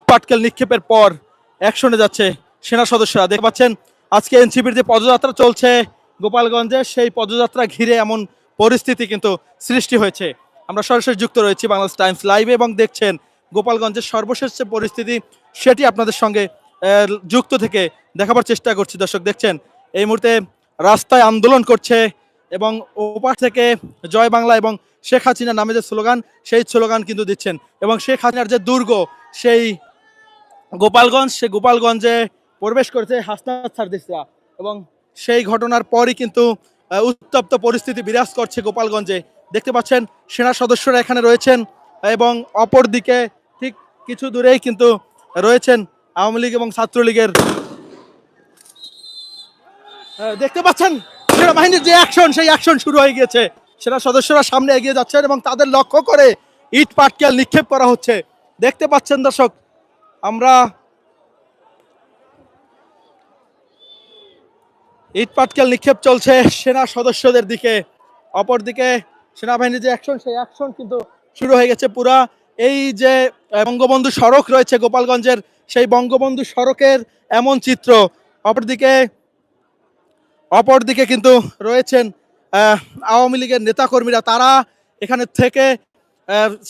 পাটকেল নিক্ষেপের পর অ্যাকশনে যাচ্ছে সেনা সদস্যরা। দেখতে পাচ্ছেন আজকে এনসিপির যে পদযাত্রা চলছে গোপালগঞ্জে, সেই পদযাত্রা ঘিরে এমন পরিস্থিতি কিন্তু সৃষ্টি হয়েছে। আমরা সরাসরি যুক্ত রয়েছি বাংলাদেশ টাইমস লাইভে এবং দেখছেন গোপালগঞ্জের সর্বশেষ যে পরিস্থিতি সেটি আপনাদের সঙ্গে যুক্ত থেকে দেখাবার চেষ্টা করছি। দর্শক দেখছেন এই মুহূর্তে রাস্তায় আন্দোলন করছে এবং ওপার থেকে জয় বাংলা এবং শেখ হাসিনা নামে যে স্লোগান, সেই স্লোগান কিন্তু দিচ্ছেন। এবং শেখ হাসিনার যে দুর্গ সেই গোপালগঞ্জ, সে গোপালগঞ্জে প্রবেশ করেছে হাসনাত সারদিসরা এবং সেই ঘটনার পরই কিন্তু উত্তপ্ত পরিস্থিতি বিরাজ করছে গোপালগঞ্জে। দেখতে পাচ্ছেন সেনা সদস্যরা এখানে রয়েছেন এবং অপরদিকে ঠিক কিছু দূরেই কিন্তু রয়েছেন আওয়ামী লীগ এবং ছাত্রলীগের। দেখতে পাচ্ছেন সেনাবাহিনীর যে অ্যাকশন, সেই অ্যাকশন শুরু হয়ে গিয়েছে। সেনা সদস্যরা সামনে এগিয়ে যাচ্ছেন এবং তাদের লক্ষ্য করে ইট পাটকেল নিক্ষেপ করা হচ্ছে। দেখতে পাচ্ছেন দর্শক, আমরা ইট পাটকেল নিক্ষেপ চলছে সেনা সদস্যদের দিকে। অপরদিকে সেনাবাহিনীর যে অ্যাকশন, সেই অ্যাকশন কিন্তু শুরু হয়ে গেছে। পুরা এই যে বঙ্গবন্ধু সড়ক রয়েছে গোপালগঞ্জের, সেই বঙ্গবন্ধু সড়কের এমন চিত্র। অপরদিকে কিন্তু রয়েছেন আওয়ামী লীগের নেতাকর্মীরা, তারা এখানে থেকে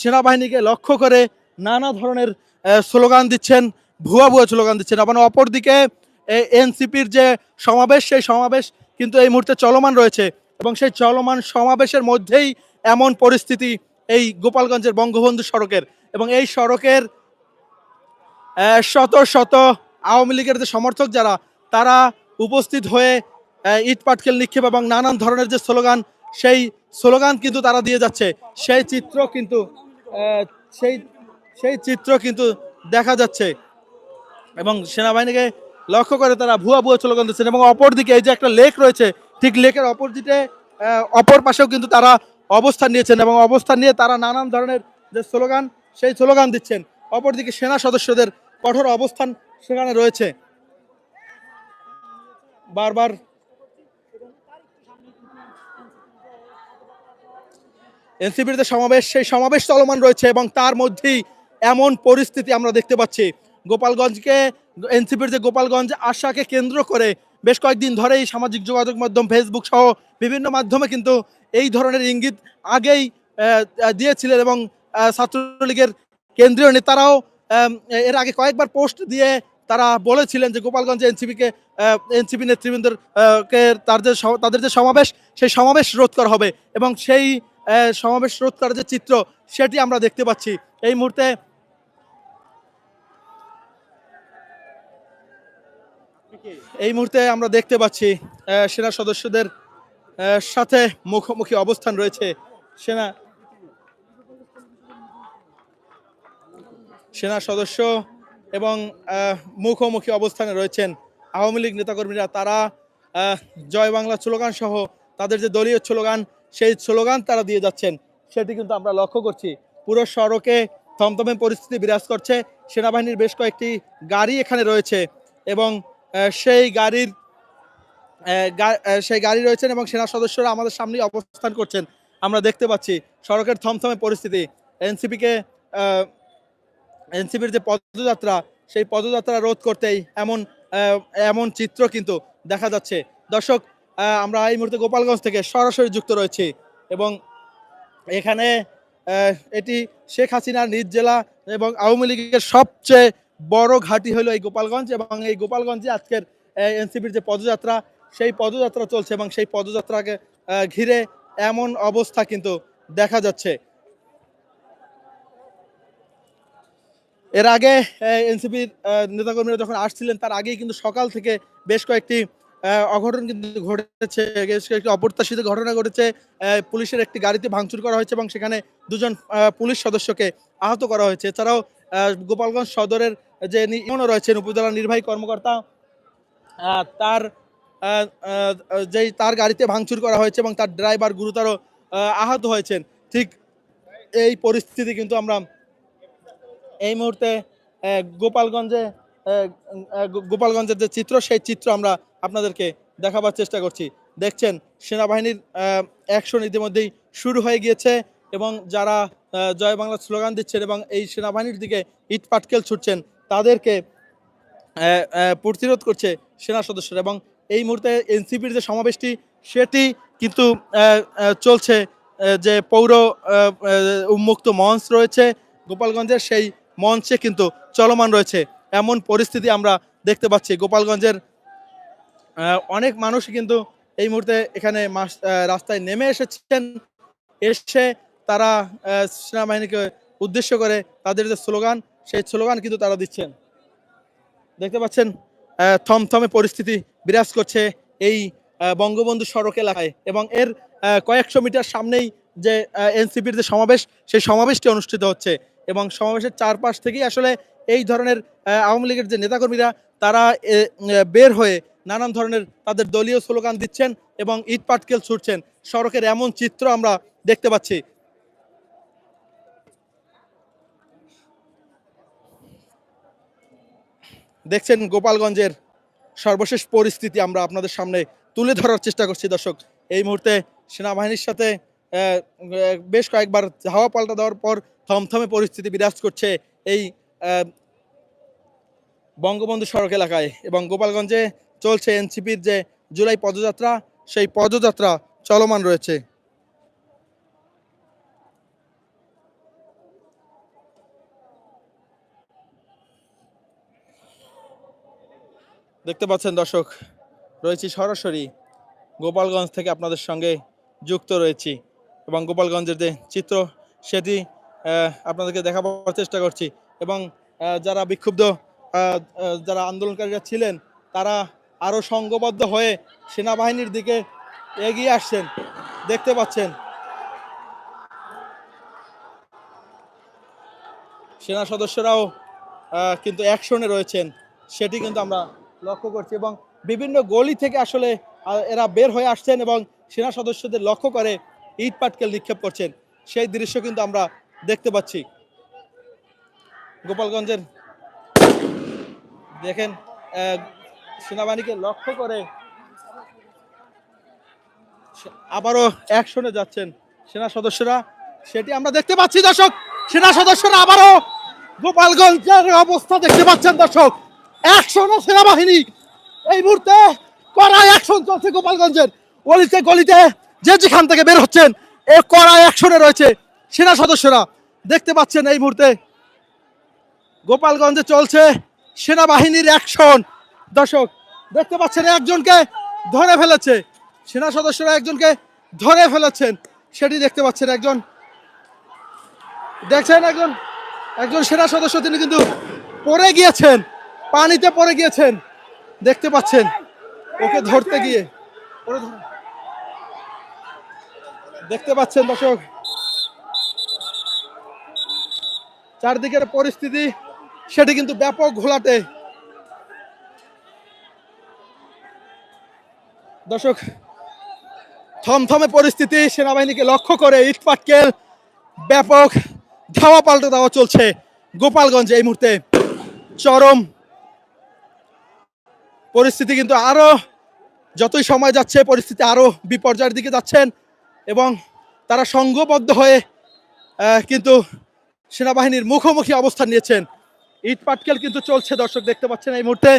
সেনাবাহিনীকে লক্ষ্য করে নানা ধরনের স্লোগান দিচ্ছেন, ভুয়া স্লোগান দিচ্ছেন। আবার অপরদিকে এনসিপির যে সমাবেশ, সেই সমাবেশ কিন্তু এই মুহূর্তে চলমান রয়েছে এবং সেই চলমান সমাবেশের মধ্যেই এমন পরিস্থিতি এই গোপালগঞ্জের বঙ্গবন্ধু সড়কের। এবং এই সড়কের শত শত আওয়ামী লীগের যে সমর্থক যারা, তারা উপস্থিত হয়ে ইট পাটকেল নিক্ষেপ এবং নানান ধরনের যে স্লোগান, সেই স্লোগান কিন্তু তারা দিয়ে যাচ্ছে। সেই চিত্র কিন্তু দেখা যাচ্ছে এবং সেনাবাহিনীকে লক্ষ্য করে তারা ভুয়া স্লোগান দিচ্ছেন। এবং অপরদিকে এই যে একটা লেক রয়েছে, ঠিক লেকের অপরদিকে অপর পাশেও কিন্তু তারা অবস্থান নিয়েছেন এবং অবস্থান নিয়ে তারা নানান ধরনের যে স্লোগান, সেই স্লোগান দিচ্ছেন। অপরদিকে সেনা সদস্যদের কঠোর অবস্থান সেখানে রয়েছে। বারবার এনসিপির যে সমাবেশ, সেই সমাবেশ চলমান রয়েছে এবং তার মধ্যেই এমন পরিস্থিতি আমরা দেখতে পাচ্ছি। গোপালগঞ্জকে, এনসিপির যে গোপালগঞ্জ আশাকে কেন্দ্র করে বেশ কয়েকদিন ধরেই সামাজিক যোগাযোগ মাধ্যম ফেসবুক সহ বিভিন্ন মাধ্যমে কিন্তু এই ধরনের ইঙ্গিত আগেই দিয়েছিলেন এবং ছাত্রলীগের কেন্দ্রীয় নেতারাও এর আগে কয়েকবার পোস্ট দিয়ে তারা বলেছিলেন যে গোপালগঞ্জে এনসিপি নেতৃবৃন্দের তাদের যে সমাবেশ, সেই সমাবেশ রোধ করা হবে এবং সেই সমাবেশ রোধ করার যে চিত্র, সেটি আমরা দেখতে পাচ্ছি। এই মুহূর্তে আমরা দেখতে পাচ্ছি সেনা সদস্যদের সাথে মুখোমুখি অবস্থান রয়েছে সেনা সদস্য এবং মুখোমুখি অবস্থানে রয়েছেন আওয়ামী লীগ নেতাকর্মীরা। তারা জয় বাংলা স্লোগান সহ তাদের যে দলীয় স্লোগান, সেই স্লোগান তারা দিয়ে যাচ্ছেন, সেটি কিন্তু আমরা লক্ষ্য করছি। পুরো সড়কে থমথমে পরিস্থিতি বিরাজ করছে। সেনাবাহিনীর বেশ কয়েকটি গাড়ি এখানে রয়েছে এবং সেই গাড়ি রয়েছেন এবং সেনা সদস্যরা আমাদের সামনে অবস্থান করছেন। আমরা দেখতে পাচ্ছি সড়কের থমথমে পরিস্থিতি। এনসিপির যে পদযাত্রা, সেই পদযাত্রা রোধ করতেই এমন চিত্র কিন্তু দেখা যাচ্ছে। দর্শক, আমরা এই মুহূর্তে গোপালগঞ্জ থেকে সরাসরি যুক্ত রয়েছি এবং এখানে এটি শেখ হাসিনার নিজ জেলা এবং আওয়ামী লীগের সবচেয়ে বড় ঘাঁটি হলো এই গোপালগঞ্জ। এবং এই গোপালগঞ্জে আজকের এনসিপির যে পদযাত্রা, সেই পদযাত্রা চলছে এবং সেই পদযাত্রাকে ঘিরে এমন অবস্থা কিন্তু দেখা যাচ্ছে। এর আগে এনসিপির নেতাকর্মীরা যখন আসছিলেন, তার আগেই কিন্তু সকাল থেকে বেশ কয়েকটি অঘটন কিন্তু ঘটেছে, একটি অপ্রত্যাশিত ঘটনা ঘটেছে। পুলিশের একটি গাড়িতে ভাঙচুর করা হয়েছে এবং সেখানে দুজন পুলিশ সদস্যকে আহত করা হয়েছে। এছাড়াও গোপালগঞ্জ সদরের যে রয়েছেন উপজেলা নির্বাহী কর্মকর্তা, তার গাড়িতে ভাঙচুর করা হয়েছে এবং তার ড্রাইভার গুরুতর আহত হয়েছেন। ঠিক এই পরিস্থিতি কিন্তু আমরা এই মুহূর্তে গোপালগঞ্জের যে চিত্র, সেই চিত্র আমরা আপনাদেরকে দেখাবার চেষ্টা করছি। দেখছেন সেনাবাহিনীর অ্যাকশন ইতিমধ্যেই শুরু হয়ে গিয়েছে এবং যারা জয় বাংলা স্লোগান দিচ্ছেন এবং এই সেনাবাহিনীর দিকে ইট পাটকেল ছুটছেন, তাদেরকে প্রতিরোধ করছে সেনা সদস্যরা। এবং এই মুহূর্তে এনসিপির যে সমাবেশটি সেটি কিন্তু চলছে। যে পৌর উন্মুক্ত মঞ্চ রয়েছে গোপালগঞ্জের, সেই মঞ্চে কিন্তু চলমান রয়েছে। এমন পরিস্থিতি আমরা দেখতে পাচ্ছি। গোপালগঞ্জের অনেক মানুষ কিন্তু এই মুহূর্তে এখানে রাস্তায় নেমে এসেছেন। এসে তারা সেনাবাহিনীকে উদ্দেশ্য করে তাদের যে স্লোগান, সেই স্লোগান কিন্তু তারা দিচ্ছেন। দেখতে পাচ্ছেন থমথমে পরিস্থিতি বিরাজ করছে এই বঙ্গবন্ধু সড়ক এলাকায়। এবং এর কয়েকশো মিটার সামনেই যে এনসিপির যে সমাবেশ, সেই সমাবেশটি অনুষ্ঠিত হচ্ছে। এবং সমাবেশের চারপাশ থেকেই আসলে এই ধরনের আওয়ামী লীগের যে নেতাকর্মীরা তারা বের হয়ে নানান ধরনের তাদের দলীয় স্লোগান দিচ্ছেন এবং ইট পাটকেল ছুটছেন। সড়কের এমন চিত্র আমরা দেখতে পাচ্ছি। দেখছেন গোপালগঞ্জের সর্বশেষ পরিস্থিতি আমরা আপনাদের সামনে তুলে ধরার চেষ্টা করছি দর্শক। এই মুহূর্তে সেনাবাহিনীর সাথে বেশ কয়েকবার হাওয়া পাল্টা দেওয়ার পর থমথমে পরিস্থিতি বিরাজ করছে এই বঙ্গবন্ধু সড়ক এলাকায়। এবং গোপালগঞ্জে চলছে এনসিপির যে জুলাই পদযাত্রা, সেই পদযাত্রা চলমান রয়েছে। দেখতে পাচ্ছেন দর্শক, রয়েছি সরাসরি গোপালগঞ্জ থেকে আপনাদের সঙ্গে যুক্ত রয়েছি। এবং গোপালগঞ্জের যে চিত্র সেটি আপনাদেরকে দেখাবার চেষ্টা করছি। এবং যারা বিক্ষুব্ধ যারা আন্দোলনকারীরা ছিলেন তারা আরও সংঘবদ্ধ হয়ে সেনাবাহিনীর দিকে এগিয়ে আসছেন। দেখতে পাচ্ছেন সেনা সদস্যরাও কিন্তু অ্যাকশনে রয়েছেন, সেটি কিন্তু আমরা লক্ষ্য করছি। এবং বিভিন্ন গলি থেকে আসলে এরা বের হয়ে আসছেন এবং সেনা সদস্যদের লক্ষ্য করে ইট পাটকেল নিক্ষেপ করছেন, সেই দৃশ্য কিন্তু আমরা দেখতে পাচ্ছি। গোপালগঞ্জের দেখেন সেনাবাহিনীকে লক্ষ্য করে আবারও অ্যাকশনে যাচ্ছেন সেনা সদস্যরা, সেটি আমরা দেখতে পাচ্ছি দর্শক। সেনা সদস্যরা আবারও গোপালগঞ্জের অবস্থা দেখতে পাচ্ছেন দর্শক। অ্যাকশনে সেনাবাহিনী এই মুহূর্তে কড়া অ্যাকশন চলছে গোপালগঞ্জের গলিতে গলিতে, যে যেখান থেকে বের হচ্ছেন এই কড়া অ্যাকশনে রয়েছে সেনা সদস্যরা। দেখতে পাচ্ছেন এই মুহূর্তে গোপালগঞ্জে চলছে সেনাবাহিনীর অ্যাকশন দর্শক। দেখতে পাচ্ছেন একজনকে ধরে ফেলেছে সেনা সদস্যরা, একজনকে ধরে ফেলেছেন, সেটি দেখতে পাচ্ছেন। একজন দেখছেন একজন সেনা সদস্য তিনি কিন্তু পড়ে গিয়েছেন, পানিতে পড়ে গিয়েছেন। দেখতে পাচ্ছেন ওকে ধরতে গিয়ে দেখতে পাচ্ছেন দর্শক চারদিকের পরিস্থিতি সেটি কিন্তু ব্যাপক ঘোলাটে দর্শক। থমথমে পরিস্থিতি, সেনাবাহিনীকে লক্ষ্য করে ইট পাটকেল ব্যাপক ধাওয়া পাল্টা দেওয়া চলছে গোপালগঞ্জে এই মুহূর্তে। চরম পরিস্থিতি কিন্তু আরো যতই সময় যাচ্ছে পরিস্থিতি আরো বিপর্যয়ের দিকে যাচ্ছেন এবং তারা সংঘবদ্ধ হয়ে কিন্তু সেনাবাহিনীর মুখোমুখি অবস্থান নিয়েছেন। ইট পাটকেল কিন্তু চলছে দর্শক, দেখতে পাচ্ছেন এই মুহূর্তে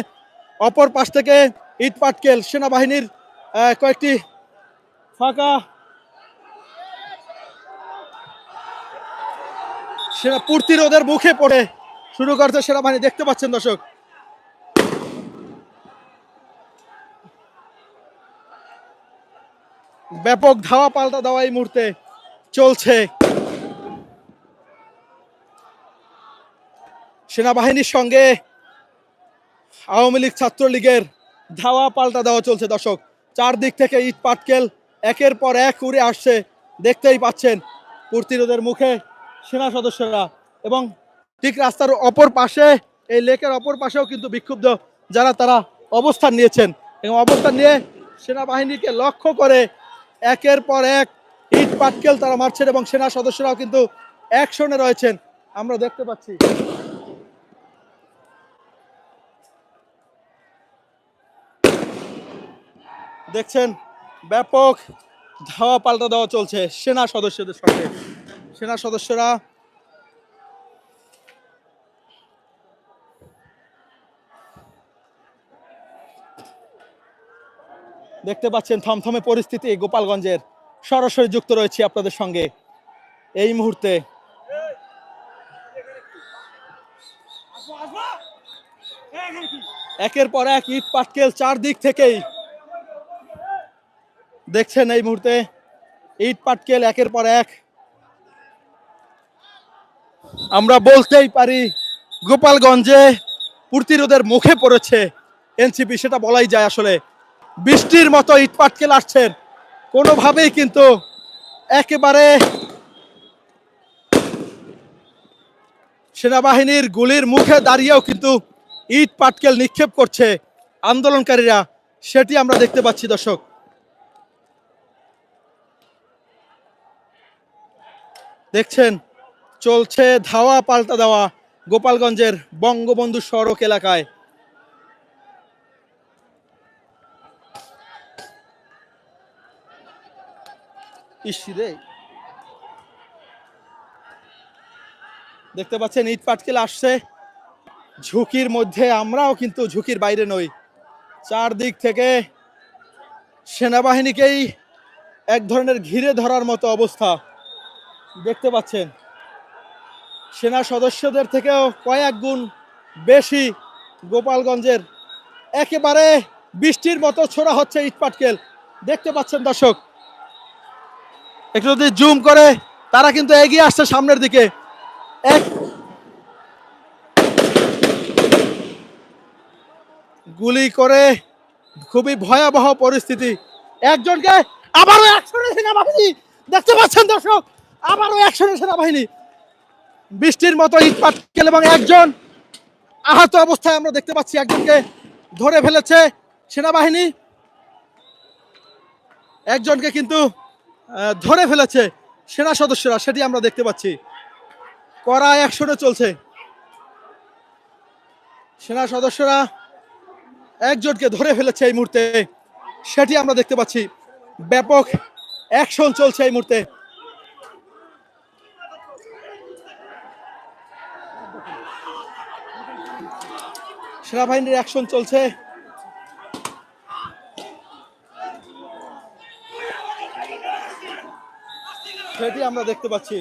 অপর পাশ থেকে ইট পাটকেল সেনাবাহিনীর কয়েকটি ফাঁকা সেনা প্রতিরোধের মুখে পড়ে শুরু করছে সেনাবাহিনী। দেখতে পাচ্ছেন দর্শক ব্যাপক ধাওয়া পাল্টা দেওয়া এই মুহূর্তে চলছে। সেনাবাহিনীর সঙ্গে আওয়ামী লীগ ছাত্রলীগের ধাওয়া পাল্টা দেওয়া চলছে দর্শক। চারদিক থেকে ইট পাটকেল একের পর এক উড়ে আসছে, দেখতেই পাচ্ছেন প্রতিরোধের মুখে সেনা সদস্যরা। এবং ঠিক রাস্তার অপর পাশে এই লেকের অপর পাশেও কিন্তু বিক্ষুব্ধ যারা তারা অবস্থান নিয়েছেন এবং অবস্থান নিয়ে সেনাবাহিনীকে লক্ষ্য করে একের পর এক ইট পাটকেল তারা মারছেন এবং সেনা সদস্যরাও কিন্তু অ্যাকশনে রয়েছেন, আমরা দেখতে পাচ্ছি। দেখছেন ব্যাপক ধাওয়া পাল্টা দেওয়া চলছে সেনা সদস্যদের সঙ্গে। সেনা সদস্যরা দেখতে পাচ্ছেন থমথমে পরিস্থিতি গোপালগঞ্জের, সরাসরি যুক্ত রয়েছে আপনাদের সঙ্গে এই মুহূর্তে। একের পর এক ইট পাটকেল চারদিক থেকেই দেখছেন এই মুহূর্তে, ইট পাটকেল একের পর এক। আমরা বলতেই পারি গোপালগঞ্জে প্রতিরোধের মুখে পড়েছে এনসিপি, সেটা বলাই যায়। আসলে বৃষ্টির মতো ইট পাটকেল আসছেন, কোনোভাবেই কিন্তু একেবারে সেনাবাহিনীর গুলির মুখে দাঁড়িয়েও কিন্তু ইট পাটকেল নিক্ষেপ করছে আন্দোলনকারীরা, সেটি আমরা দেখতে পাচ্ছি দর্শক। দেখছেন চলছে ধাওয়া পাল্টা দেওয়া গোপালগঞ্জের বঙ্গবন্ধু সড়ক এলাকায়। ইসরে দেখতে পাচ্ছেন ইট পাটকেল আসছে, ঝুঁকির মধ্যে আমরাও কিন্তু ঝুঁকির বাইরে নই। চারদিক থেকে সেনাবাহিনীকেই এক ধরনের ঘিরে ধরার মতো অবস্থা দেখতে পাচ্ছেন। সেনা সদস্যদের থেকেও কয়েক গুণ বেশি গোপালগঞ্জের একেবারে বৃষ্টির মতো ছোড়া হচ্ছে ইট পাটকেল, দেখতে পাচ্ছেন দর্শক। একটু যদি জুম করে, তারা কিন্তু এগিয়ে আসছে সামনের দিকে। এক গুলি করে, খুবই ভয়াবহ পরিস্থিতি। একজনকে আবারও অ্যাকশনের সেনাবাহিনী, দেখতে পাচ্ছেন দর্শক, আবারও অ্যাকশনের সেনাবাহিনী, বৃষ্টির মতো ইট পাটকেল, এবং একজন আহত অবস্থায় আমরা দেখতে পাচ্ছি। একজনকে ধরে ফেলেছে সেনাবাহিনী, একজনকে কিন্তু ধরে ফেলেছে সেনা সদস্যরা, সেটি আমরা দেখতে পাচ্ছি। কড়া অ্যাকশনে চলছে, সেনা সদস্যরা একজনকে ধরে ফেলেছে এই মুহূর্তে, সেটি আমরা দেখতে পাচ্ছি। ব্যাপক অ্যাকশন চলছে এই মুহূর্তে। সেনাবাহিনীর অ্যাকশন চলছে, সেটি আমরা দেখতে পাচ্ছি।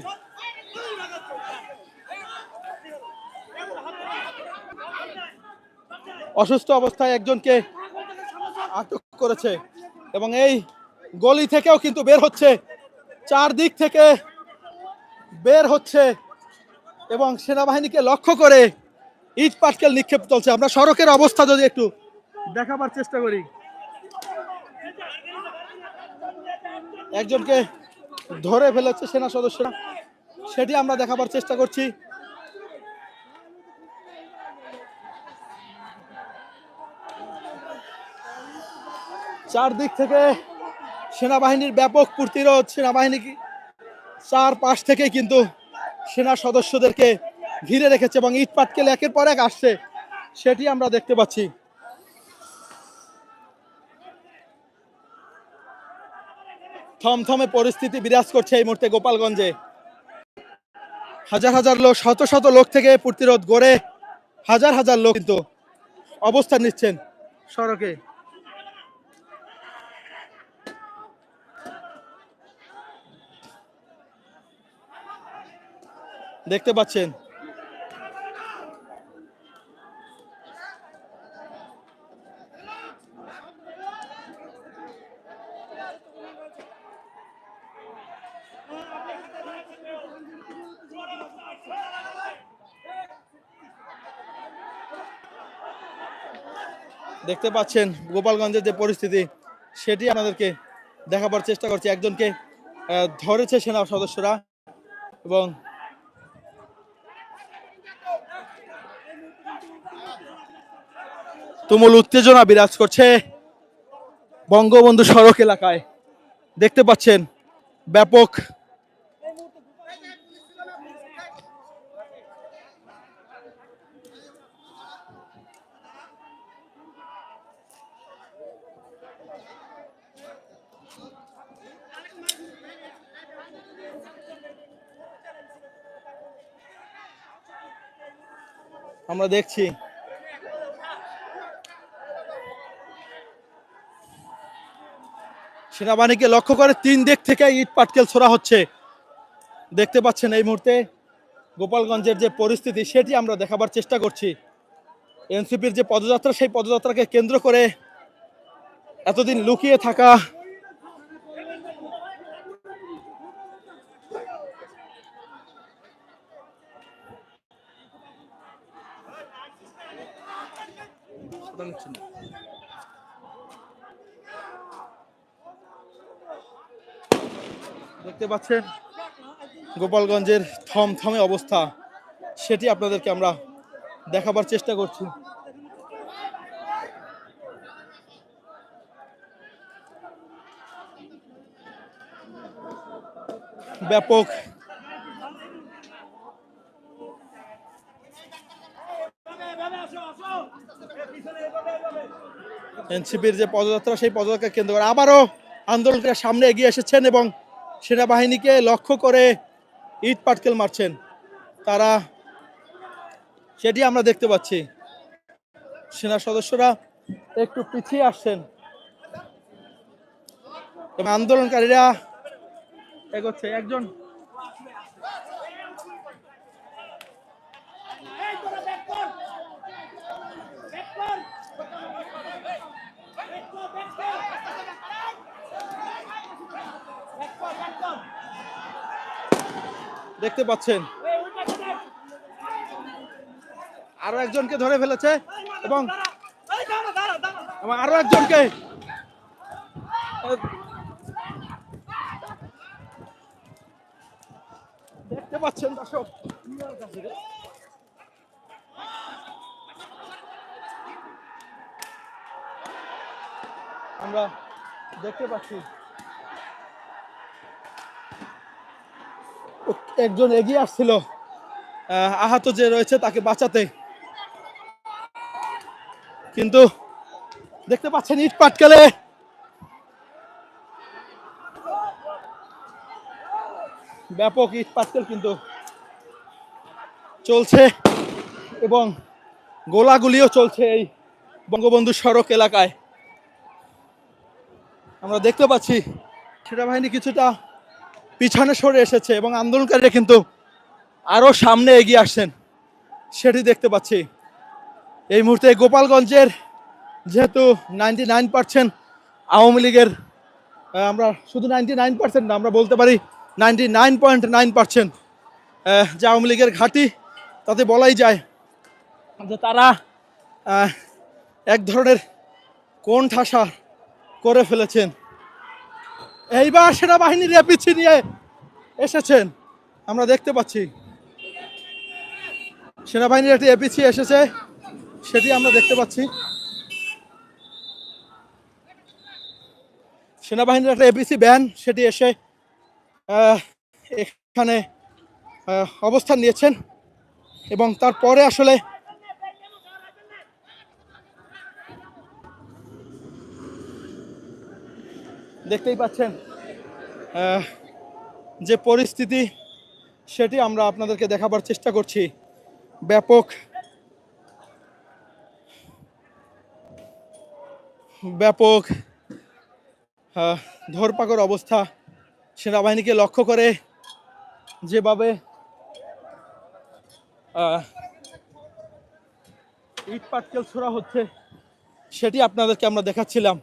অসুস্থ অবস্থায় একজনকে আটক করেছে, এবং এই গলি থেকেও কিন্তু বের হচ্ছে, চারদিক থেকে বের হচ্ছে, এবং সেনাবাহিনীকে লক্ষ্য করে ইট পাটকেল নিক্ষেপ চলছে। আমরা সড়কের অবস্থা যদি একটু দেখাবার চেষ্টা করি, একজনকে ধরে ফেলেছে সেনা সদস্যরা, সেটি আমরা দেখাবার চেষ্টা করছি। চারদিক থেকে সেনাবাহিনীর ব্যাপক প্রতিরোধ, সেনাবাহিনী চারপাশ থেকে কিন্তু সেনা সদস্যদেরকে ঘিরে রেখেছে, এবং ইট পাটকেল একের পর এক আসছে, সেটি আমরা দেখতে পাচ্ছি। থমথমে পরিস্থিতি বিরাজ করছে এই মুহূর্তে গোপালগঞ্জে। হাজার হাজার লোক, শত শত লোক থেকে প্রতিরোধ গড়ে হাজার হাজার লোক কিন্তু অবস্থান নিচ্ছেন সড়কে। দেখতে পাচ্ছেন দেখতে পাচ্ছেন গোপালগঞ্জের যে পরিস্থিতি, সেটি আমাদেরকে দেখাবার চেষ্টা করছি। একজনকে ধরেছে সেনা সদস্যরা, এবং তুমুল উত্তেজনা বিরাজ করছে বঙ্গবন্ধু সড়ক এলাকায়। দেখতে পাচ্ছেন ব্যাপক আমরা দেখছি সেনাবাহিনীকে লক্ষ্য করে 3 দিক থেকে ইট পাটকেল ছোড়া হচ্ছে। দেখতে পাচ্ছেন এই মুহূর্তে গোপালগঞ্জের যে পরিস্থিতি সেটি আমরা দেখাবার চেষ্টা করছি। এনসিপির যে পদযাত্রা সেই পদযাত্রাকে কেন্দ্র করে এতদিন লুকিয়ে থাকা দেখতে পাচ্ছেন গোপালগঞ্জের থমথমে অবস্থা সেটি আপনাদেরকে আমরা দেখাবার চেষ্টা করছি। ব্যাপক এনসিপির যে পদযাত্রা সেই পদযাত্রা কেন্দ্র করে আবারও আন্দোলনকারীরা সামনে এগিয়ে এসেছেন এবং সেনাবাহিনীকে লক্ষ্য করে ইট পাটকেল মারছেন তারা, সেটি আমরা দেখতে পাচ্ছি। সেনা সদস্যরা একটু পিছিয়ে আসছেন এবং আন্দোলনকারীরা এগোচ্ছে। একজন দেখতে পাচ্ছেন আরো একজনকে ধরে ফেলেছে এবং আরো একজনকে দেখতে পাচ্ছেন দর্শক। আমরা দেখতে পাচ্ছি একজন এগিয়ে আসছিল আহত যে রয়েছে তাকে বাঁচাতে, কিন্তু দেখতে পাচ্ছেন ইট পাটকেলে ব্যাপক ইট পাটকেল কিন্তু চলছে এবং গোলাগুলিও চলছে এই বঙ্গবন্ধু সড়ক এলাকায়। আমরা দেখতে পাচ্ছি সেনাবাহিনী কিছুটা পিছনে সরে এসেছে এবং আন্দোলনকারীরা কিন্তু আরো সামনে এগিয়ে আসছেন সেটি দেখতে পাচ্ছি। এই মুহূর্তে গোপালগঞ্জের যেহেতু 99% আওয়ামী লীগের, আমরা শুধু 99% না আমরা বলতে পারি 99.9% যে আওয়ামী লীগের ঘাঁটি, তাতে বলাই যায় যে তারা এক ধরনের কোণঠাসা করে ফেলেছেন। এইবার সেনাবাহিনীর এপিসি নিয়ে এসেছেন, আমরা দেখতে পাচ্ছি সেনাবাহিনীর একটি এপিসি এসেছে সেটি আমরা দেখতে পাচ্ছি। সেনাবাহিনীর একটা এপিসি ভ্যান সেটি এসে এখানে অবস্থান নিয়েছেন এবং তারপরে আসলে দেখতেই পাচ্ছেন যে পরিস্থিতি সেটি আমরা আপনাদেরকে দেখাবার চেষ্টা করছি। ব্যাপক ব্যাপক ধরপাকড় অবস্থা, সেনাবাহিনীকে লক্ষ্য করে যেভাবে ইট পাটকেল ছোড়া হচ্ছে সেটি আপনাদেরকে আমরা দেখাচ্ছিলাম।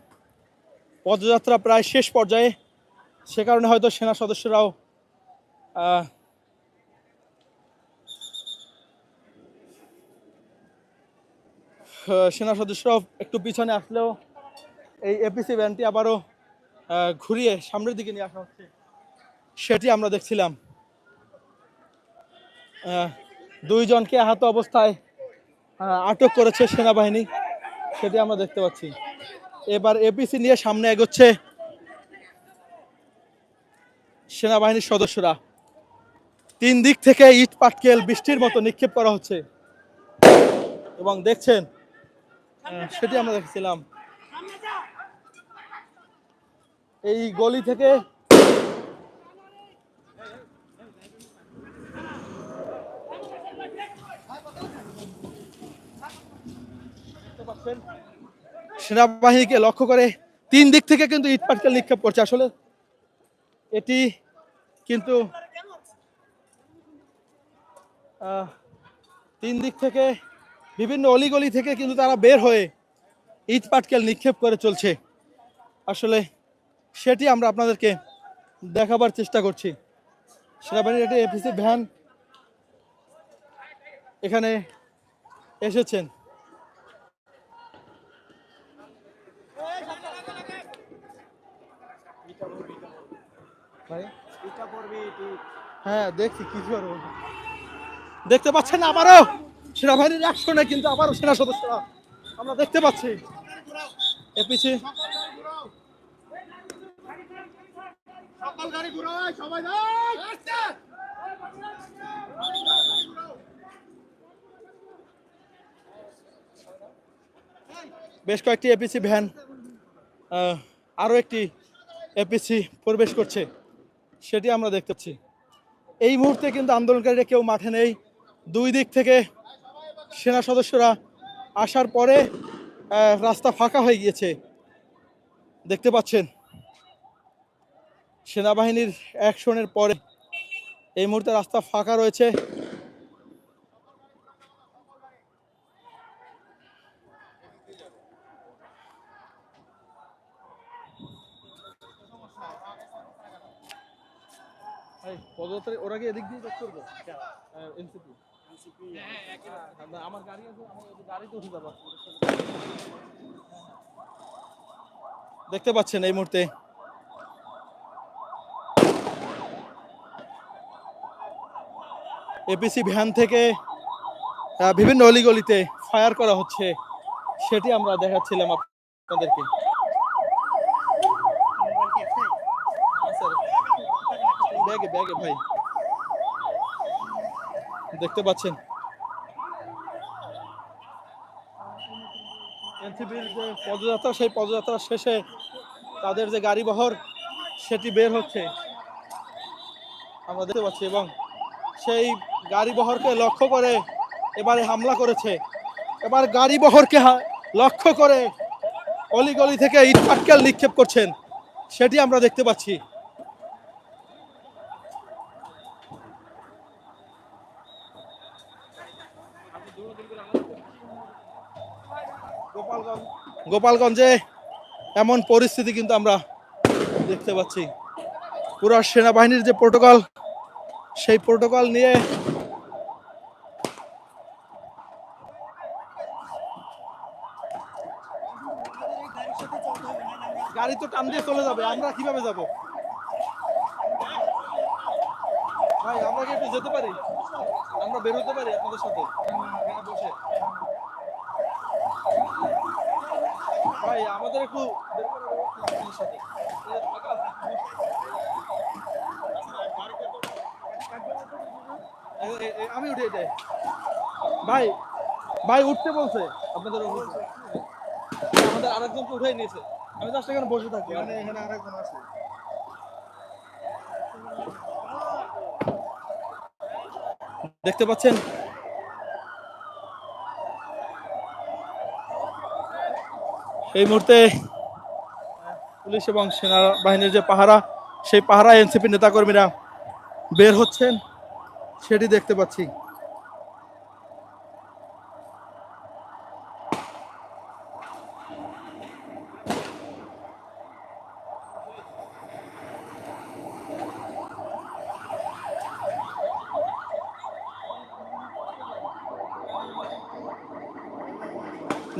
পদযাত্রা প্রায় শেষ পর্যায়ে, সে কারণে হয়তো সেনা সদস্যরাও একটু পিছনে আসলেও এই এপিসি ভ্যানটি আবারও ঘুরিয়ে সামনের দিকে নিয়ে আসা হচ্ছে সেটি আমরা দেখছিলাম। দুইজনকে আহত অবস্থায় আটক করেছে সেনাবাহিনী সেটি আমরা দেখতে পাচ্ছি। এবার এপিসি নিয়ে সামনে এগোচ্ছে সেনাবাহিনীর সদস্যরা। 3 দিক থেকে ইট পাটকেল বৃষ্টির মতো নিক্ষেপ করা হচ্ছে এবং দেখছেন সেটি আমরা দেখছিলাম। এই গলি থেকে সেনাবাহিনীকে লক্ষ্য করে তিন দিক থেকে কিন্তু ইট পাটকেল নিক্ষেপ করছে। আসলে এটি কিন্তু তিন দিক থেকে বিভিন্ন অলিগলি থেকে কিন্তু তারা বের হয়ে ইট পাটকেল নিক্ষেপ করে চলছে। আসলে সেটি আমরা আপনাদেরকে দেখাবার চেষ্টা করছি। সেনাবাহিনীর একটি এপিসি ভ্যান এখানে এসেছেন। হ্যাঁ দেখছি কি করবো, দেখতে পাচ্ছেন আবারও সেনাবাহিনীর অ্যাকশনে কিন্তু আবারও সেনা সদস্যরা আমরা দেখতে পাচ্ছি এপিসি বেশ কয়েকটি এপিসি ভ্যান আরও একটি এপিসি প্রবেশ করছে, সেটি আমরা দেখতে পাচ্ছি। এই মুহূর্তে কিন্তু আন্দোলনকারীরা কেউ মাঠে নেই। দুই দিক থেকে সেনা সদস্যরা আসার পরে রাস্তা ফাঁকা হয়ে গিয়েছে। দেখতে পাচ্ছেন সেনাবাহিনীর অ্যাকশনের পরে এই মুহূর্তে রাস্তা ফাঁকা রয়েছে। ওরা কি এদিক দিয়ে করবো এনসিপি আমার গাড়ি আছে, গাড়িতে উঠে যাবো। দেখতে পাচ্ছেন এই মুহূর্তে এপিসি ভ্যান থেকে বিভিন্ন অলিগলিতে ফায়ার করা হচ্ছে, সেটি আমরা দেখাচ্ছিলাম আপনাদেরকে। ব্যাগে ব্যাগে ভাই দেখতে পাচ্ছেন এনসিপির যে পদযাত্রা, সেই পদযাত্রা শেষে তাদের যে গাড়ি বহর সেটি বের হচ্ছে আমরা দেখতে পাচ্ছি, এবং সেই গাড়ি বহরকে লক্ষ্য করে এবারে হামলা করেছে। এবার গাড়ি বহরকে লক্ষ্য করে অলিগলি থেকে ইট পাটকেল নিক্ষেপ করছেন, সেটি আমরা দেখতে পাচ্ছি। গোপালগঞ্জে এমন পরিস্থিতি কিন্তু আমরা দেখতে পাচ্ছি। পুরো সেনাবাহিনীর যে প্রোটোকল, সেই প্রোটোকল নিয়ে গাড়ি তো টান দিয়ে চলে যাবে, আমরা কিভাবে যাব ভাই? আমরা কি একটু যেতে পারি? আমরা বের হতে পারি আপনাদের সাথে বসে? ভাই আমাদের একটু আমি উঠে যাই ভাই। ভাই উঠতে বলছে আপনাদের, আমাদের আরেকজনকে উঠাই নিয়েছে। আমি জাস্ট এখানে বসে থাকি, মানে এখানে আরেকজন আছে। দেখতে পাচ্ছেন এই মুহূর্তে পুলিশ এবং সেনাবাহিনীর যে পাহারা, সেই পাহারা এনসিপি নেতাকর্মীরা বের হচ্ছেন, সেটি দেখতে পাচ্ছি।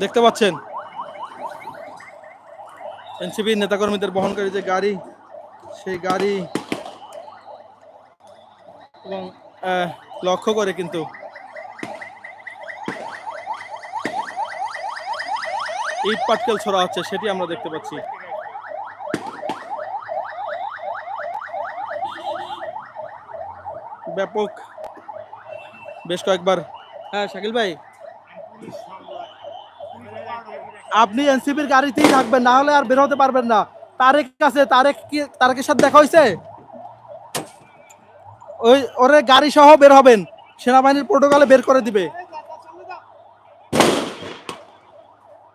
দেখতে পাচ্ছেন এনসিপি নেতাকর্মীদের বহনকারী যে গাড়ি, সেই গাড়ি এবং লক্ষ্য করে কিন্তু ইট পাটকেল ছোড়া হচ্ছে, সেটি আমরা দেখতে পাচ্ছি। ব্যাপক বেশ কয়েকবার। হ্যাঁ শাকিল ভাই, আপনি এনসিপির গাড়িতেই থাকবেন, না হলে আর বের হতে পারবেন না। তারেক কাছে, তারেকের সাথে দেখা হয়েছে, ওই ওরে গাড়ি সহ বের হবেন, সেনাবাহিনীর প্রোটোকলে বের করে দিবে।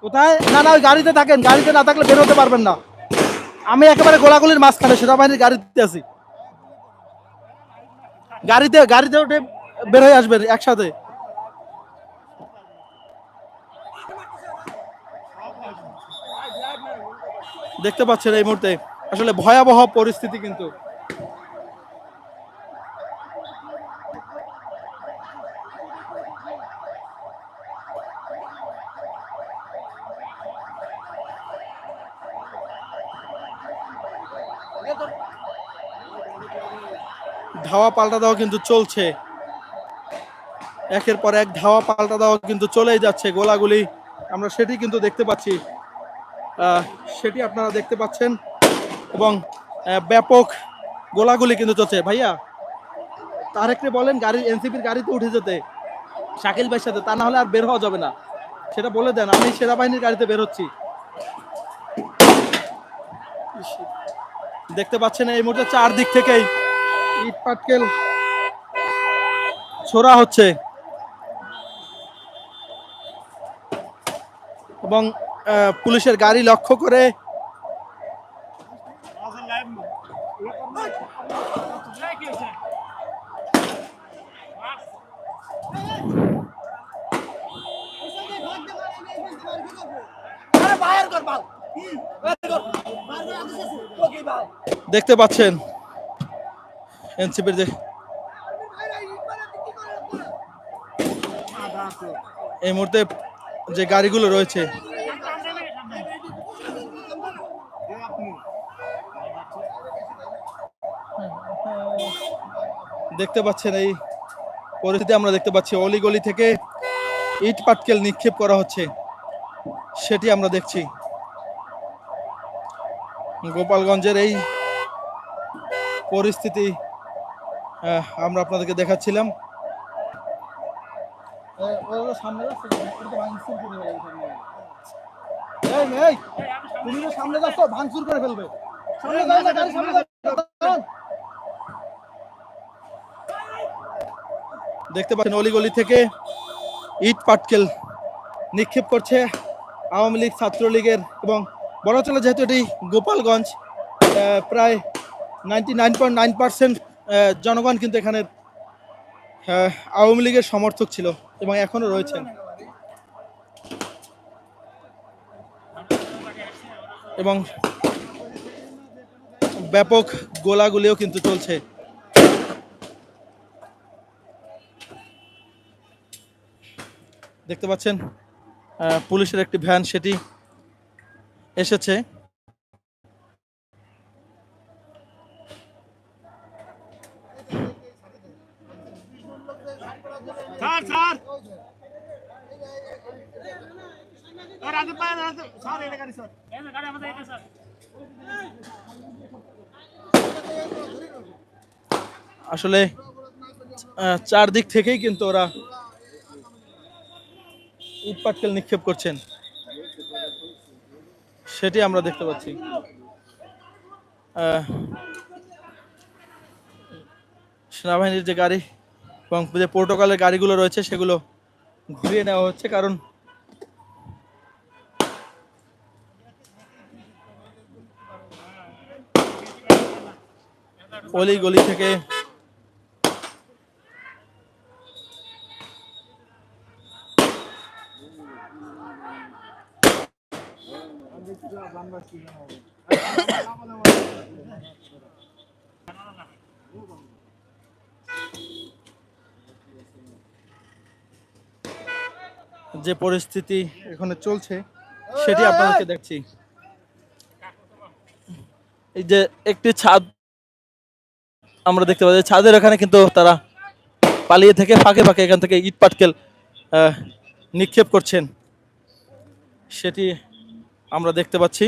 কোথায়? না না, ওই গাড়িতে থাকেন, গাড়িতে না থাকলে বের হতে পারবেন না। আমি একেবারে গোলাগুলির মাঝখানে সেনাবাহিনীর গাড়িতে আছি। গাড়িতে উঠে বের হয়ে আসবেন একসাথে। দেখতে পাচ্ছেন এই মুহূর্তে আসলে ভয়াবহ পরিস্থিতি কিন্তু। ধাওয়া পাল্টা দেওয়া কিন্তু চলছে, একের পর এক ধাওয়া পাল্টা দেওয়া কিন্তু চলেই যাচ্ছে, গোলাগুলি আমরা সেটি কিন্তু দেখতে পাচ্ছি, সেটি আপনারা দেখতে পাচ্ছেন এবং ব্যাপক গোলাগুলি কিন্তু চলছে। ভাইয়া তারেককে বলেন গাড়ি এনসিপির গাড়িতে উঠে যেতে শাকিল ভাইয়ের সাথে, তা না হলে আর বের হওয়া যাবে না, সেটা বলে দেন। আমি সেনাবাহিনীর গাড়িতে বের হচ্ছি। দেখতে পাচ্ছেন এই মুহূর্তে চারদিক থেকেই ইট পাটকেল ছোড়া হচ্ছে এবং পুলিশের গাড়ি লক্ষ্য করে দেখতে পাচ্ছেন এনসিপির যে এই মুহূর্তে যে গাড়িগুলো রয়েছে দেখতে পাচ্ছেন, এই পরিস্থিতি আমরা দেখতে পাচ্ছি। অলিগলি থেকে ইট পাটকেল নিক্ষেপ করা হচ্ছে, সেটি আমরা দেখছি। গোপালগঞ্জের এই পরিস্থিতি আমরা আপনাদেরকে দেখাচ্ছিলাম। সামনে যাচ্ছ ভাঙচুর করে ফেলবে। দেখতে পাচ্ছেন অলিগলি থেকে ইট পাটকেল নিক্ষেপ করছে আওয়ামী লীগ, ছাত্রলীগের এবং বড়চলা, যেহেতু এটি গোপালগঞ্জ, প্রায় 99.9% জনগণ কিন্তু এখানে আওয়ামী লীগের সমর্থক ছিল এবং এখনো রয়েছেন, এবং ব্যাপক গোলাগুলিও কিন্তু চলছে। দেখতে পাচ্ছেন পুলিশের একটি ভ্যান সেটি এসেছে। আসলে চারদিক থেকেই কিন্তু ওরা ইট পাটকেল নিক্ষেপ করছেন, সেটি আমরা দেখতে পাচ্ছি। সেনাবাহিনীর যে গাড়ি এবং যে প্রোটোকলের গাড়িগুলো রয়েছে সেগুলো ঘুরিয়ে নেওয়া হচ্ছে, কারণ অলি গলি থেকে যে পরিস্থিতি এখানে চলছে সেটি আপনাদেরকে দেখছি। এই যে একটি ছাদ আমরা দেখতে পাচ্ছি, ছাদের এখানে কিন্তু তারা পালিয়ে থেকে ফাঁকে ফাঁকে এখান থেকে ইট পাটকেল নিক্ষেপ করছেন, সেটি আমরা দেখতে পাচ্ছি।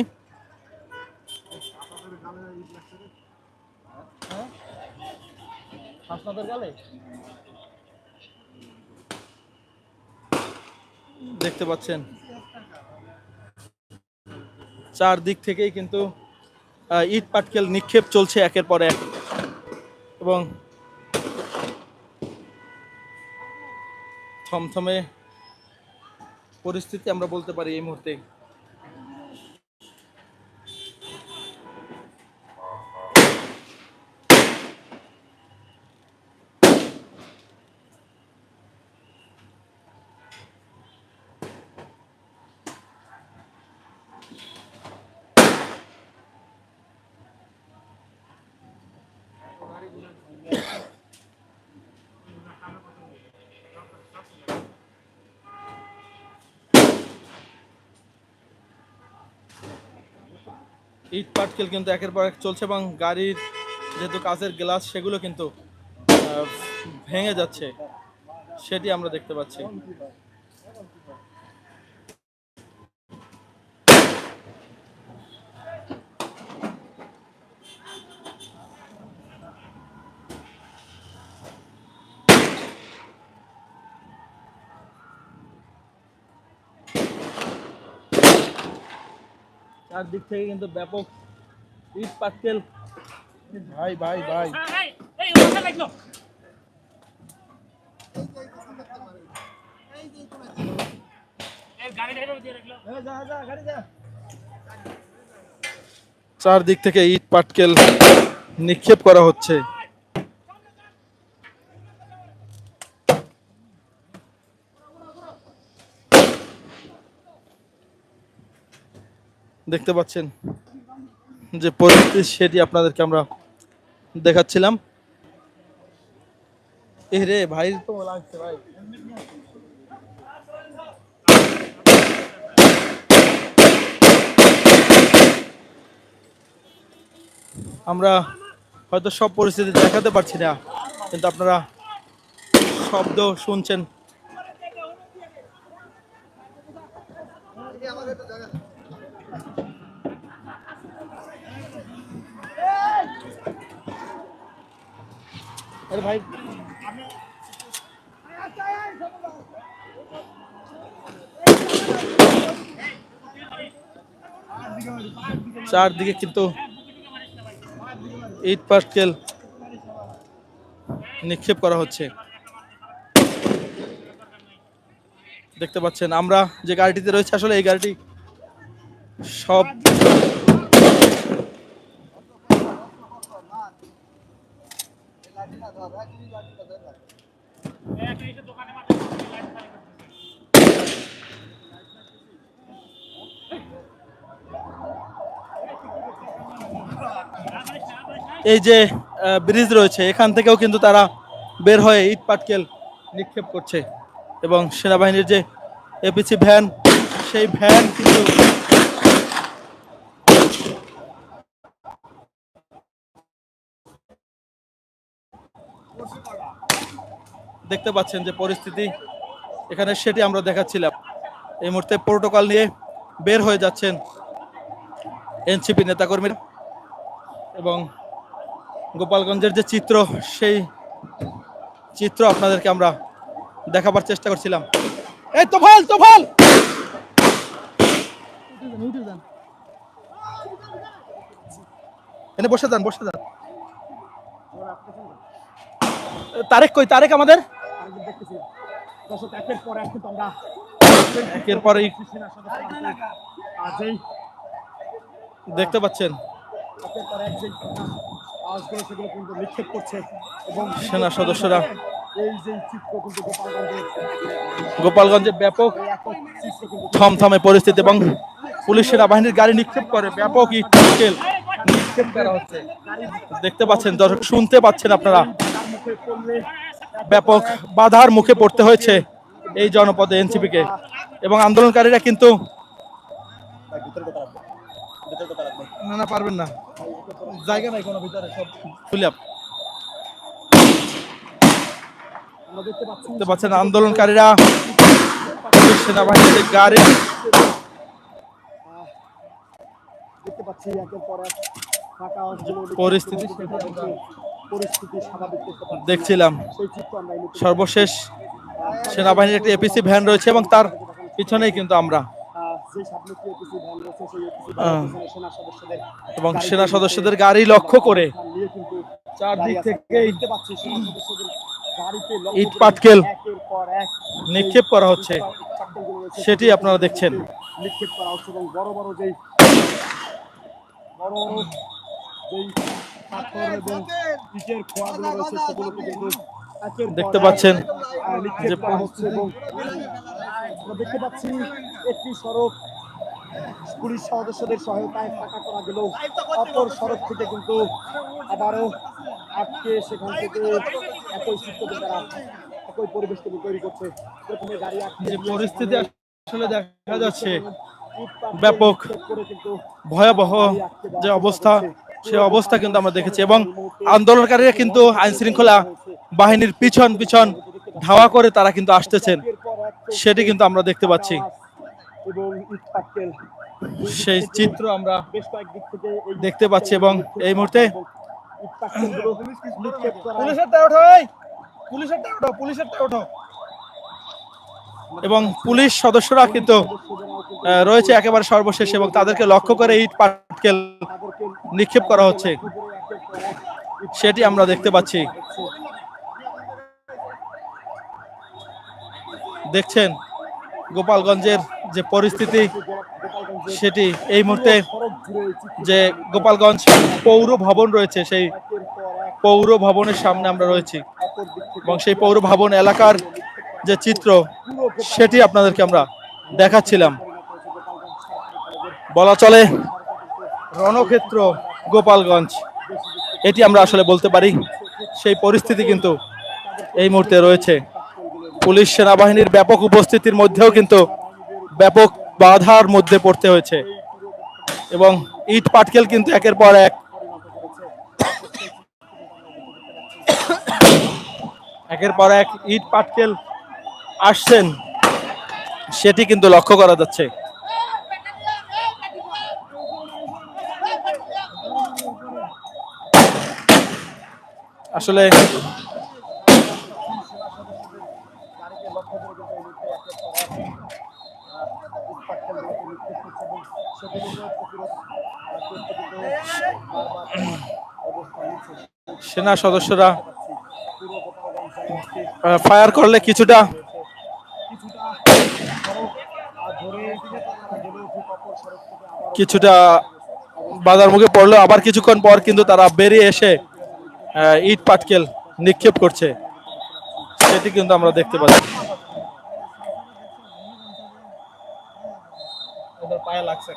দেখতে পাচ্ছেন চারদিক থেকেই কিন্তু ইট পাটকেল নিক্ষেপ চলছে একের পর এক, এবং থমথমে পরিস্থিতি আমরা বলতে পারি এই মুহূর্তে। ইট পাটকেল কিন্তু একের পর এক চলছে এবং গাড়ির যেহেতু কাঁচের গ্লাস সেগুলো কিন্তু ভেঙে যাচ্ছে, সেটি আমরা দেখতে পাচ্ছি। চারদিক থেকে কিন্তু ব্যাপক ইট পাটকেল। ভাই ভাই ভাই চারদিক থেকে ইট পাটকেল নিক্ষেপ করা হচ্ছে। দেখতে পাচ্ছেন যে পরিস্থিতি, সেটি আপনাদেরকে আমরা দেখাচ্ছিলাম। রে ভাই তো লাগছে ভাই। আমরা হয়তো সব পরিস্থিতি দেখাতে পারছি না, কিন্তু আপনারা শব্দ শুনছেন। ভাই চারদিকে কিন্তু ইট পাটকেল নিক্ষেপ করা হচ্ছে। দেখতে পাচ্ছেন আমরা যে গাড়িটিতে রয়েছে, আসলে এই গাড়িটি সব এই যে ব্রিজ রয়েছে, এখান থেকেও কিন্তু তারা বের হয়ে ইট পাটকেল নিক্ষেপ করছে এবং সেনাবাহিনীর যে এপিসি ভ্যান, সেই ভ্যান কিন্তু দেখতে পাচ্ছেন যে পরিস্থিতি এখানে, সেটি আমরা দেখাচ্ছিলাম। এই মুহূর্তে প্রোটোকল নিয়ে বের হয়ে যাচ্ছেন এনসিপি নেতাকর্মীরা এবং গোপালগঞ্জের যে চিত্র, সেই চিত্র আপনাদেরকে আমরা দেখাবার চেষ্টা করছিলাম। এই তোফাল তোফাল এনে বসে যান, বসে যান। তারেক কই? তারেক আমাদের একের পর এক দেখতে পাচ্ছেন সেনা সদস্যরা। গোপালগঞ্জে ব্যাপক থমথমে পরিস্থিতি এবং পুলিশ সেনাবাহিনীর গাড়ি নিক্ষেপ করে ব্যাপক ইট পাটকেল নিক্ষেপ করা হচ্ছে। দেখতে পাচ্ছেন দর্শক, শুনতে পাচ্ছেন আপনারা, ব্যাপক বাধার মুখে পড়তে হয়েছে এই জনপদে এনসিপিকে এবং আন্দোলনকারীরা কিন্তু না না পারবেন না, জায়গা নাই কোনো ভিতরে, সব খুলে দেখতে পাচ্ছেন আন্দোলনকারীরা সেনাবাহিনীর গাড়ি পরিস্থিতি দেখছিলাম। সর্বশেষ সেনাবাহিনীর একটি এপিসি ভ্যান রয়েছে এবং তার পিছনেই কিন্তু আমরা এবং সেনা সদস্যদের গাড়ি লক্ষ্য করে চারদিক থেকে ইট পাটকেল নিক্ষেপ করা হচ্ছে, সেটি আপনারা দেখছেন। নিক্ষেপ করা হচ্ছে এবং বড় বড় যেই পাথর এবং ইটের খোয়াগুলো রয়েছে, সেগুলোকে কিন্তু দেখতে পাচ্ছেন যে দেখতে পাচ্ছি একটি সড়ক পুলিশ সদস্যদের সহায়তায় ফাঁকা করা গেলেও অপর সড়ক থেকে কিন্তু আবারও আটকে সেখান থেকে একই চিত্রকে তারা একই পরিবেশ কিন্তু তৈরি করছে। প্রথমে গাড়ি আটকে যে দিয়ে পরিস্থিতি সেখানে আসলে দেখা যাচ্ছে ইট-পাটকেল ব্যাপক নিক্ষেপ করে কিন্তু ভয়াবহ গাড়ি আটকে যে দেওয়ার চেষ্টা অবস্থা, করছে। সে পুরো অবস্থা কিন্তু আমরা গোপালগঞ্জ দেখেছি শহরে এবং এই মুহূর্তে আন্দোলনকারীরা কিন্তু আইন শৃঙ্খলা বাহিনীর পিছন পিছন ধাওয়া করে তারা কিন্তু আসতেছেন, একের পর এক সেটি চলছে কিন্তু আমরা দেখতে পাচ্ছি। আওয়াজ এবং ইট-পাটকেল দুই দিক সেই থেকে চিত্র আমরা বেশ কয়েক দিক থেকে এই দেখতে পাচ্ছি এবং নিক্ষেপ এই করা মুহূর্তে হয় এবং ইট-পাটকেলগুলো নিক্ষেপ করা এবং পুলিশ সদস্যরা কিন্তু রয়েছে একেবারে সর্বশেষ এবং তাদেরকে লক্ষ্য করে ইট পাটকেল তাদেরকে নিক্ষেপ করা হচ্ছে, লক্ষ্য করে একের পর এক সেটি আমরা দেখতে পাচ্ছি। দেখছেন গোপালগঞ্জের যে পরিস্থিতি, সেটি এই মুহূর্তে যে গোপালগঞ্জ পৌর ভবন রয়েছে, সেই পৌর ভবনের সামনে আমরা রয়েছি এবং সেই পৌর ভবন এলাকার যে চিত্র, সেটি আপনাদেরকে আমরা দেখাচ্ছিলাম। বলা চলে রণক্ষেত্র গোপালগঞ্জ, এটি আমরা আসলে বলতে পারি। সেই পরিস্থিতি কিন্তু এই মুহূর্তে রয়েছে। পুলিশ সেনাবাহিনীর ব্যাপক উপস্থিতির মধ্যেও কিন্তু ব্যাপক বাধার মধ্যে পড়তে হয়েছে এবং ইট পাটকেল কিন্তু একের পর এক ইট পাটকেল আসছেন, সেটি কিন্তু লক্ষ্য করা যাচ্ছে। আসলে সেনা সদস্যরা ফায়ার করলে কিছুটা বাধার মুখে পড়লো, আবার কিছুক্ষণ পর কিন্তু তারা বেরিয়ে এসে ইট পাটকেল নিক্ষেপ করছে, সেটি কিন্তু আমরা দেখতে পাচ্ছি। পায়ে লাগছে।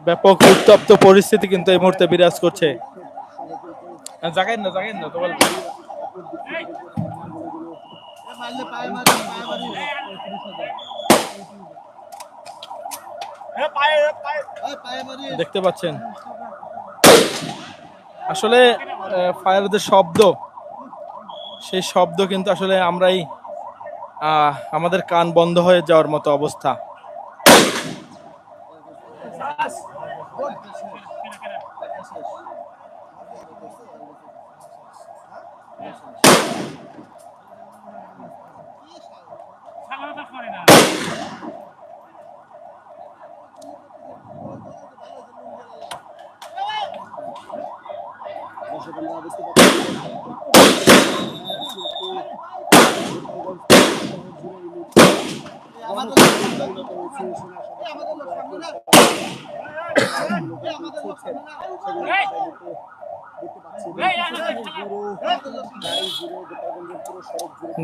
ব্যাপক উত্তপ্ত পরিস্থিতি কিন্তু এই মুহূর্তে বিরাজ করছে। জাগাইন না তো বলবো। দেখতে পাচ্ছেন আসলে ফায়ারের যে শব্দ, সেই শব্দ কিন্তু আসলে আমরাই আমাদের কান বন্ধ হয়ে যাওয়ার মতো অবস্থা।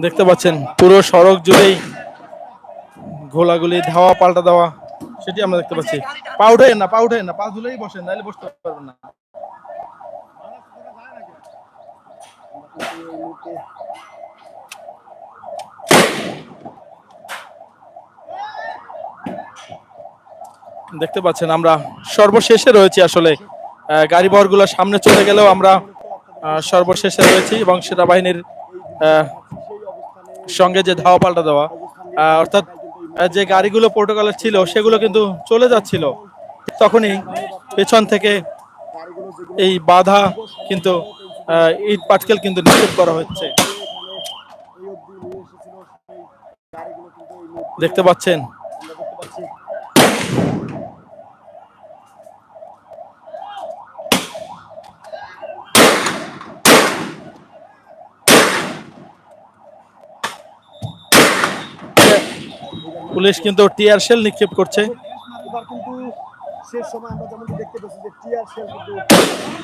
দেখতে পাচ্ছেন পুরো সড়ক জুড়েই গোলাগুলি, ধাওয়া পাল্টা দেওয়া, সেটি আমরা দেখতে পাচ্ছি। পা উঠেন না, পা ধুলেই বসেন, নাহলে বসতে পারবেন না। দেখতে পাচ্ছেন আমরা সর্বশেষে রয়েছি। আসলে গাড়ি বহরগুলো সামনে চলে গেলেও আমরা সর্বশেষে রয়েছি এবং সেনাবাহিনীর সঙ্গে যে ধাওয়া পাল্টা দেওয়া, অর্থাৎ যে গাড়িগুলো প্রোটোকলের ছিল সেগুলো কিন্তু চলে যাচ্ছিল, তখনই পেছন থেকে এই বাধা কিন্তু ইট পাটকেল কিন্তু নিক্ষেপ করা হচ্ছে। দেখতে পাচ্ছেন পুলিশ কিন্তু টিয়ার শেল নিক্ষেপ করছে। এবার কিন্তু শেষ সময় আমরা যেমনটি দেখতে পাচ্ছি যে টিয়ার শেল কিন্তু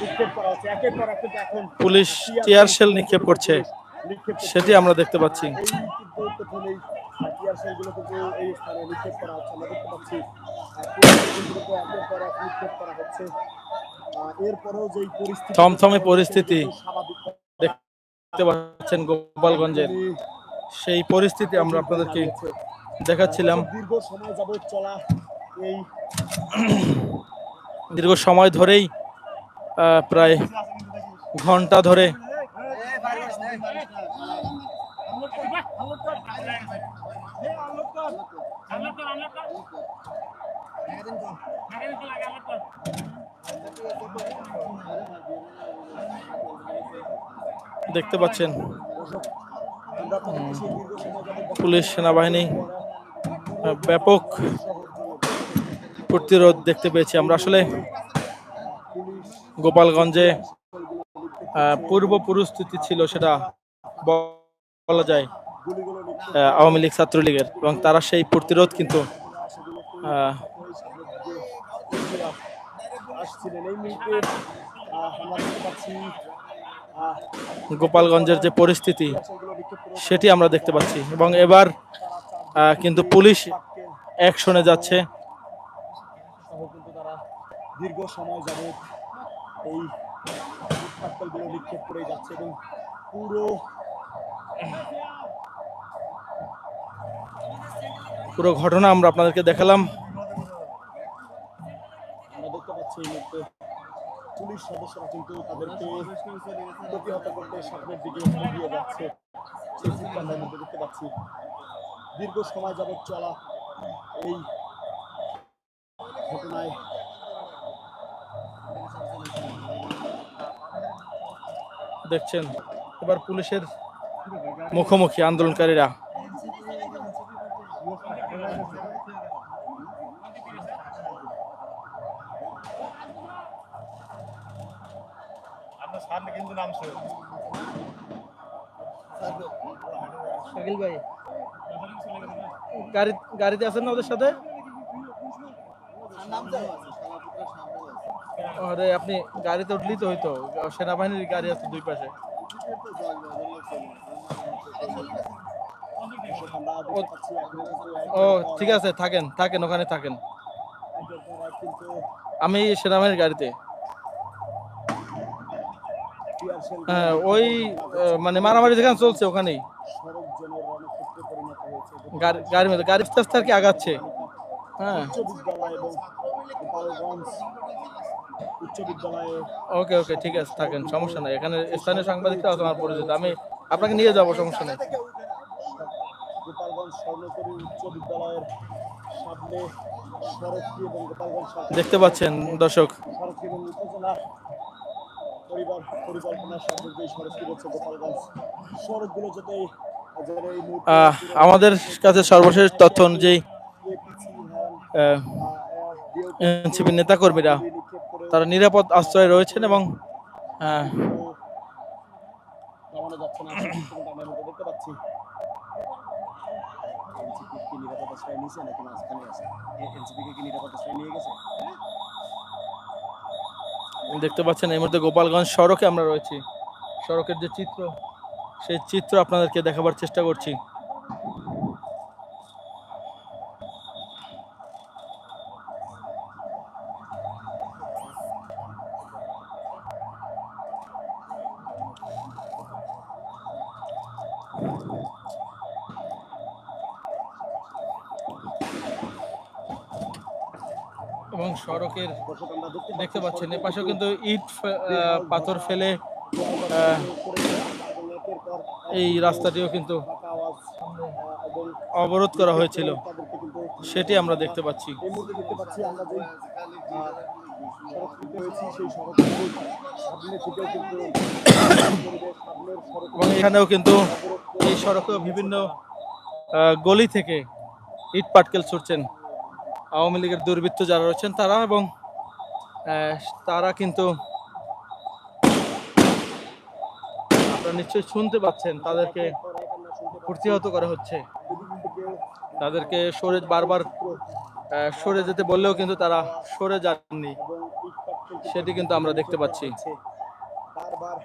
নিক্ষেপ করা হচ্ছে, একের পর এক কিন্তু এখন পুলিশ টিয়ার শেল নিক্ষেপ করছে, নিক্ষেপ করছে। সেটি আমরা দেখতে পাচ্ছি। এই কিন্তু প্রথমেই টিয়ার শেলগুলো কিন্তু এই স্থানে নিক্ষেপ করা হচ্ছে, আমরা দেখতে পাচ্ছি কিন্তু একের পর এক নিক্ষেপ করা হচ্ছে। এরপরেও যে পরিস্থিতি থমথমে পরিস্থিতি স্বাভাবিক দেখতে পাচ্ছেন গোপালগঞ্জের, সেই পরিস্থিতি আমরা আপনাদেরকে দেখাচ্ছিলাম। দীর্ঘ সময় যাবত চলা এই দীর্ঘ সময় ধরেই প্রায় ঘন্টা ধরে দেখতে পাচ্ছেন পুলিশ সেনাবাহিনী ব্যাপক প্রতিরোধ দেখতে পেয়েছি আমরা। আসলে গোপালগঞ্জে পূর্ব পরিস্থিতি ছিল, সেটা বলা যায় আওয়ামী লীগ ছাত্রলীগের, এবং তারা সেই প্রতিরোধ কিন্তু গোপালগঞ্জের যে পরিস্থিতি সেটি আমরা দেখতে পাচ্ছি। এবং এবার কিন্তু পুলিশ অ্যাকশনে যাচ্ছে। দীর্ঘ সময় যাবত এই পাটকেলগুলো নিক্ষেপ করে যাচ্ছে এবং পুরো ঘটনা আমরা আপনাদেরকে দেখালাম। আমরা দেখতে পাচ্ছি এই মুহূর্তে পুলিশ সদস্যরা কিন্তু তাদেরকে প্রতিহত করতে সামনের দিকে এগিয়ে যাচ্ছে, সেই চিত্র আমরা মধ্যে দেখতে পাচ্ছি। দীর্ঘ সময় যাবত চলা এই ঘটনায় দেখছেন এবার পুলিশের মুখোমুখি আন্দোলনকারীরা। গাড়িতে আছেন না ওদের সাথে? আরে আপনি গাড়িতে উঠলেই তো হইতো, সেনাবাহিনীর গাড়ি আছে দুই পাশে। ও ঠিক আছে, থাকেন থাকেন ওখানে থাকেন, আমি সেনাবাহিনীর গাড়িতে। হ্যাঁ ওই মানে মারামারি যেখানে চলছে ওখানেই গাড়ির মধ্যে গাড়ি আস্তে আস্তে আর কি আগাচ্ছে। হ্যাঁ ওকে ওকে ঠিক আছে, থাকেন, সমস্যা নাই। এখানে স্থানীয় সাংবাদিকরা আমার পরিচিত, আমি আপনাকে নিয়ে যাবো, সমস্যা নেই। গোপালগঞ্জ স্বর্ণচরী উচ্চ বিদ্যালয়ের সামনে সড়কটি এবং গোপালগঞ্জ দেখতে পাচ্ছেন দর্শক, সড়কটি এবং উপজেলা পরিবার পরিকল্পনার সাথে যে সড়কটি রয়েছে গোপালগঞ্জ সড়কগুলো যাতে আমাদের কাছে সর্বশেষ তথ্য অনুযায়ী এনসিপি নেতাকর্মীরা তারা নিরাপদ আশ্রয়ে রয়েছেন এবং দেখতে পাচ্ছি নিরাপদ আশ্রয় নিচে নাকি মাঝখানে আছে, এনসিপিকে কি নিরাপদ আশ্রয় নিয়ে গেছে? দেখতে পাচ্ছেন এই মুহূর্তে গোপালগঞ্জ সড়কে আমরা রয়েছি। সড়কের যে চিত্র, সেই চিত্র আপনাদেরকে দেখাবার চেষ্টা করছি। এবং সড়কের দেখতে পাচ্ছেন এপাশেও কিন্তু ইট পাথর ফেলে এই রাস্তাটিও কিন্তু অবরোধ করা হয়েছিল, সেটি আমরা দেখতে পাচ্ছি। এবং এখানেও কিন্তু এই সড়কেও বিভিন্ন গলি থেকে ইট পাটকেল ছুটছেন আওয়ামী লীগের দুর্বৃত্ত যারা রয়েছেন তারা, এবং তারা কিন্তু আপনারা নিশ্চয়ই শুনতে পাচ্ছেন তাদেরকে প্রতিহত করা হচ্ছে। তাদেরকে বারবার সরে যেতে বললেও কিন্তু তারা সরে যাননি, এবং ইট পাটকেল সেটি কিন্তু আমরা দেখতে পাচ্ছি। বারবার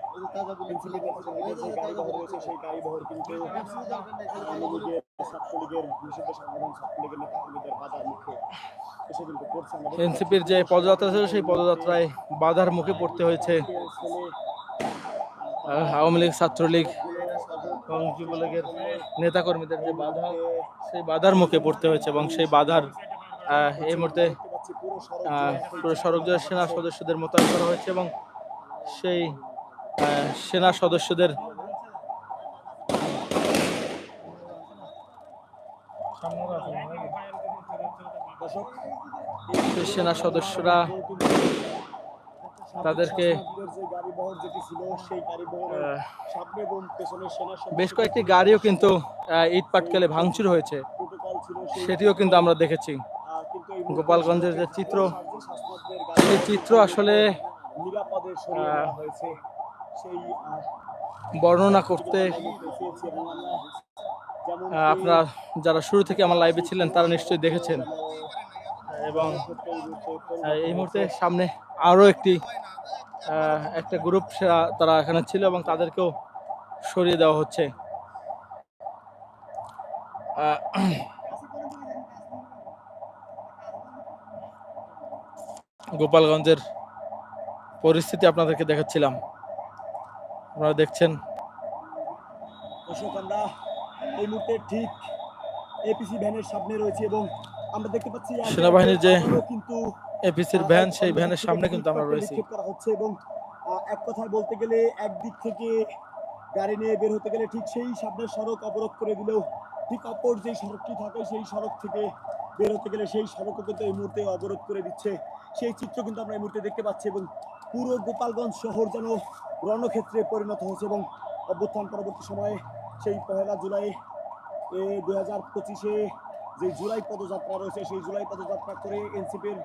যে গাড়ি বহর রয়েছে সেই গাড়ি বহর কিন্তু আওয়ামী লীগের, ছাত্রলীগের, নিষিদ্ধ সংগঠন ছাত্রলীগের নেতাকর্মীদের বাধার মুখে এসে কিন্তু পড়ছে। এনসিপির যে পদযাত্রা ছিল সেই পদযাত্রায় বাধার মুখে পড়তে হয়েছে আওয়ামী লীগ, ছাত্রলীগ এবং যুবলীগের নেতাকর্মীদের যে বাধা, সেই বাধার মুখে পড়তে হয়েছে এবং সেই বাধার এই মুহূর্তে পুরো সড়ক জুড়ে সেনা সদস্যদের মোতায়েন করা হয়েছে এবং সেই সেনা সদস্যদের সেনা সদস্যরা তাদেরকে বেশ কয়েকটি গাড়িও কিন্তু ইট পাটকেলে ভাঙচুর হয়েছে, সেটিও কিন্তু আমরা দেখেছি। গোপালগঞ্জের যে চিত্র, সেই চিত্র আসলে বর্ণনা করতে আপনারা যারা শুরু থেকে আমার লাইভে ছিলেন তারা নিশ্চয়ই দেখেছেন। এবং এই মুহূর্তে সামনে আরো একটা গ্রুপ তারা এখানে ছিল এবং তাদেরকেও সরিয়ে দেওয়া হচ্ছে। গোপালগঞ্জের পরিস্থিতি আপনাদেরকে দেখাচ্ছিলাম, আপনারা দেখছেন। আমরা এই মুহূর্তে ঠিক এপিসি ভ্যানের সামনে রয়েছে এবং আমরা দেখতে পাচ্ছি সেনাবাহিনীর যে কিন্তু এপিসির ভ্যান, সেই ভ্যানের সামনে কিন্তু আমরা রয়েছি। করা হচ্ছে এবং এক কথায় বলতে গেলে একদিক থেকে গাড়ি নিয়ে বের হতে গেলে ঠিক সেই সামনের সড়ক অবরোধ করে দিলেও ঠিক অপর যে সড়কটি থাকে সেই সড়ক থেকে বের হতে গেলে সেই সড়কও কিন্তু এই মুহূর্তে অবরোধ করে দিচ্ছে। সেই চিত্র কিন্তু আমরা এই মুহূর্তে দেখতে পাচ্ছি এবং পুরো গোপালগঞ্জ শহর যেন রণক্ষেত্রে পরিণত হয়েছে। এবং অভ্যুত্থান পরবর্তী সময়ে সেই 1 জুলাই 2025 যে জুলাই পদযাত্রা রয়েছে, সেই জুলাই পদযাত্রা করে এনসিপির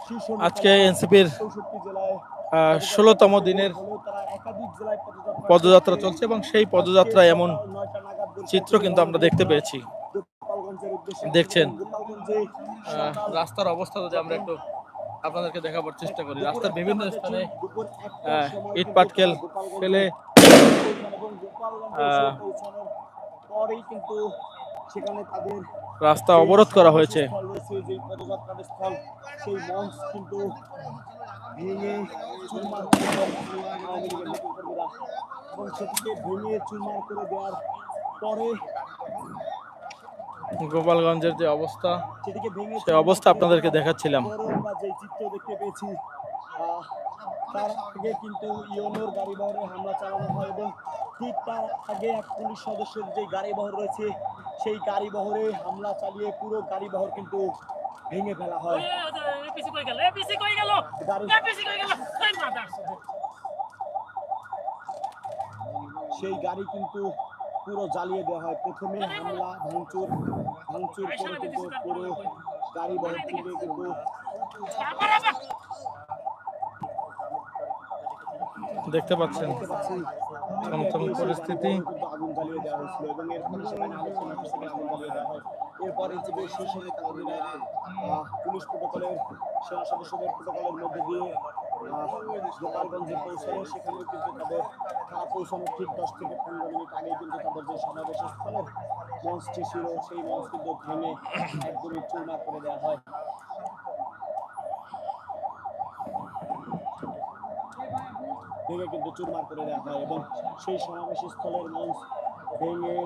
শীর্ষ আজকে এনসিপির 64 জেলায় 16তম দিনের পদযাত্রা চলছে এবং সেই পদযাত্রায় এমন চিত্র কিন্তু আমরা দেখতে পেয়েছি। দেখছেন রাস্তার অবস্থা, যদি আমরা একটু আপনাদেরকে দেখাবার চেষ্টা করি, রাস্তার বিভিন্ন স্থানে ইট পাটকেল ফেলে কিন্তু সেখানে তাদের রাস্তা অবরোধ করা হয়েছে। সেই মঞ্চ কিন্তু ভেঙে চুরমার এবং সেটিকে ভেঙে চুরমার করে দেওয়ার পরে গোপালগঞ্জের যে অবস্থা, সেটিকে ভেঙে সেই অবস্থা আপনাদেরকে দেখাচ্ছিলাম। যে চিত্র দেখতে পেয়েছি, তার আগে কিন্তু ইওনোর গাড়ি বহরে হামলা চালানো হয় এবং ঠিক তার আগে এক পুলিশ সদস্যের যে গাড়ি বহর রয়েছে সেই গাড়ি বহরে হামলা চালিয়ে পুরো গাড়ি বহর কিন্তু ভেঙে ফেলা হয়। সেই গাড়ি কিন্তু পুরো জ্বালিয়ে দেওয়া হয়। প্রথমে হামলা ভাঙচুর করে কিন্তু পুরো গাড়ি বহর থেকে কিন্তু দেখতে পাচ্ছেন থমথম পরিস্থিতি। আগুন জ্বালিয়ে দেওয়া হয়েছিল এবং এরপরে সেখানে আলোচনা থেকে আগুন জ্বালিয়ে দেওয়া হয়। এরপরে যে শীর্ষ নেতাকর্মীরা পুলিশ প্রোটোকলের, সেনা সদস্যদের প্রোটোকলের মধ্যে দিয়ে গোপালগঞ্জে পৌঁছানো, সেখানেও কিন্তু তাদের তারা পৌঁছানোর ঠিক 10 থেকে 15 মিনিট আগে কিন্তু তাদের যে সমাবেশ স্থলের মঞ্চটি ছিল সেই মঞ্চ কিন্তু ভেঙে একদমই চূর্ণা করে দেওয়া হয়। ভেঙে কিন্তু চুরমার করে দেওয়া হয় এবং সেই সমাবেশ স্থলের মঞ্চ ভেঙে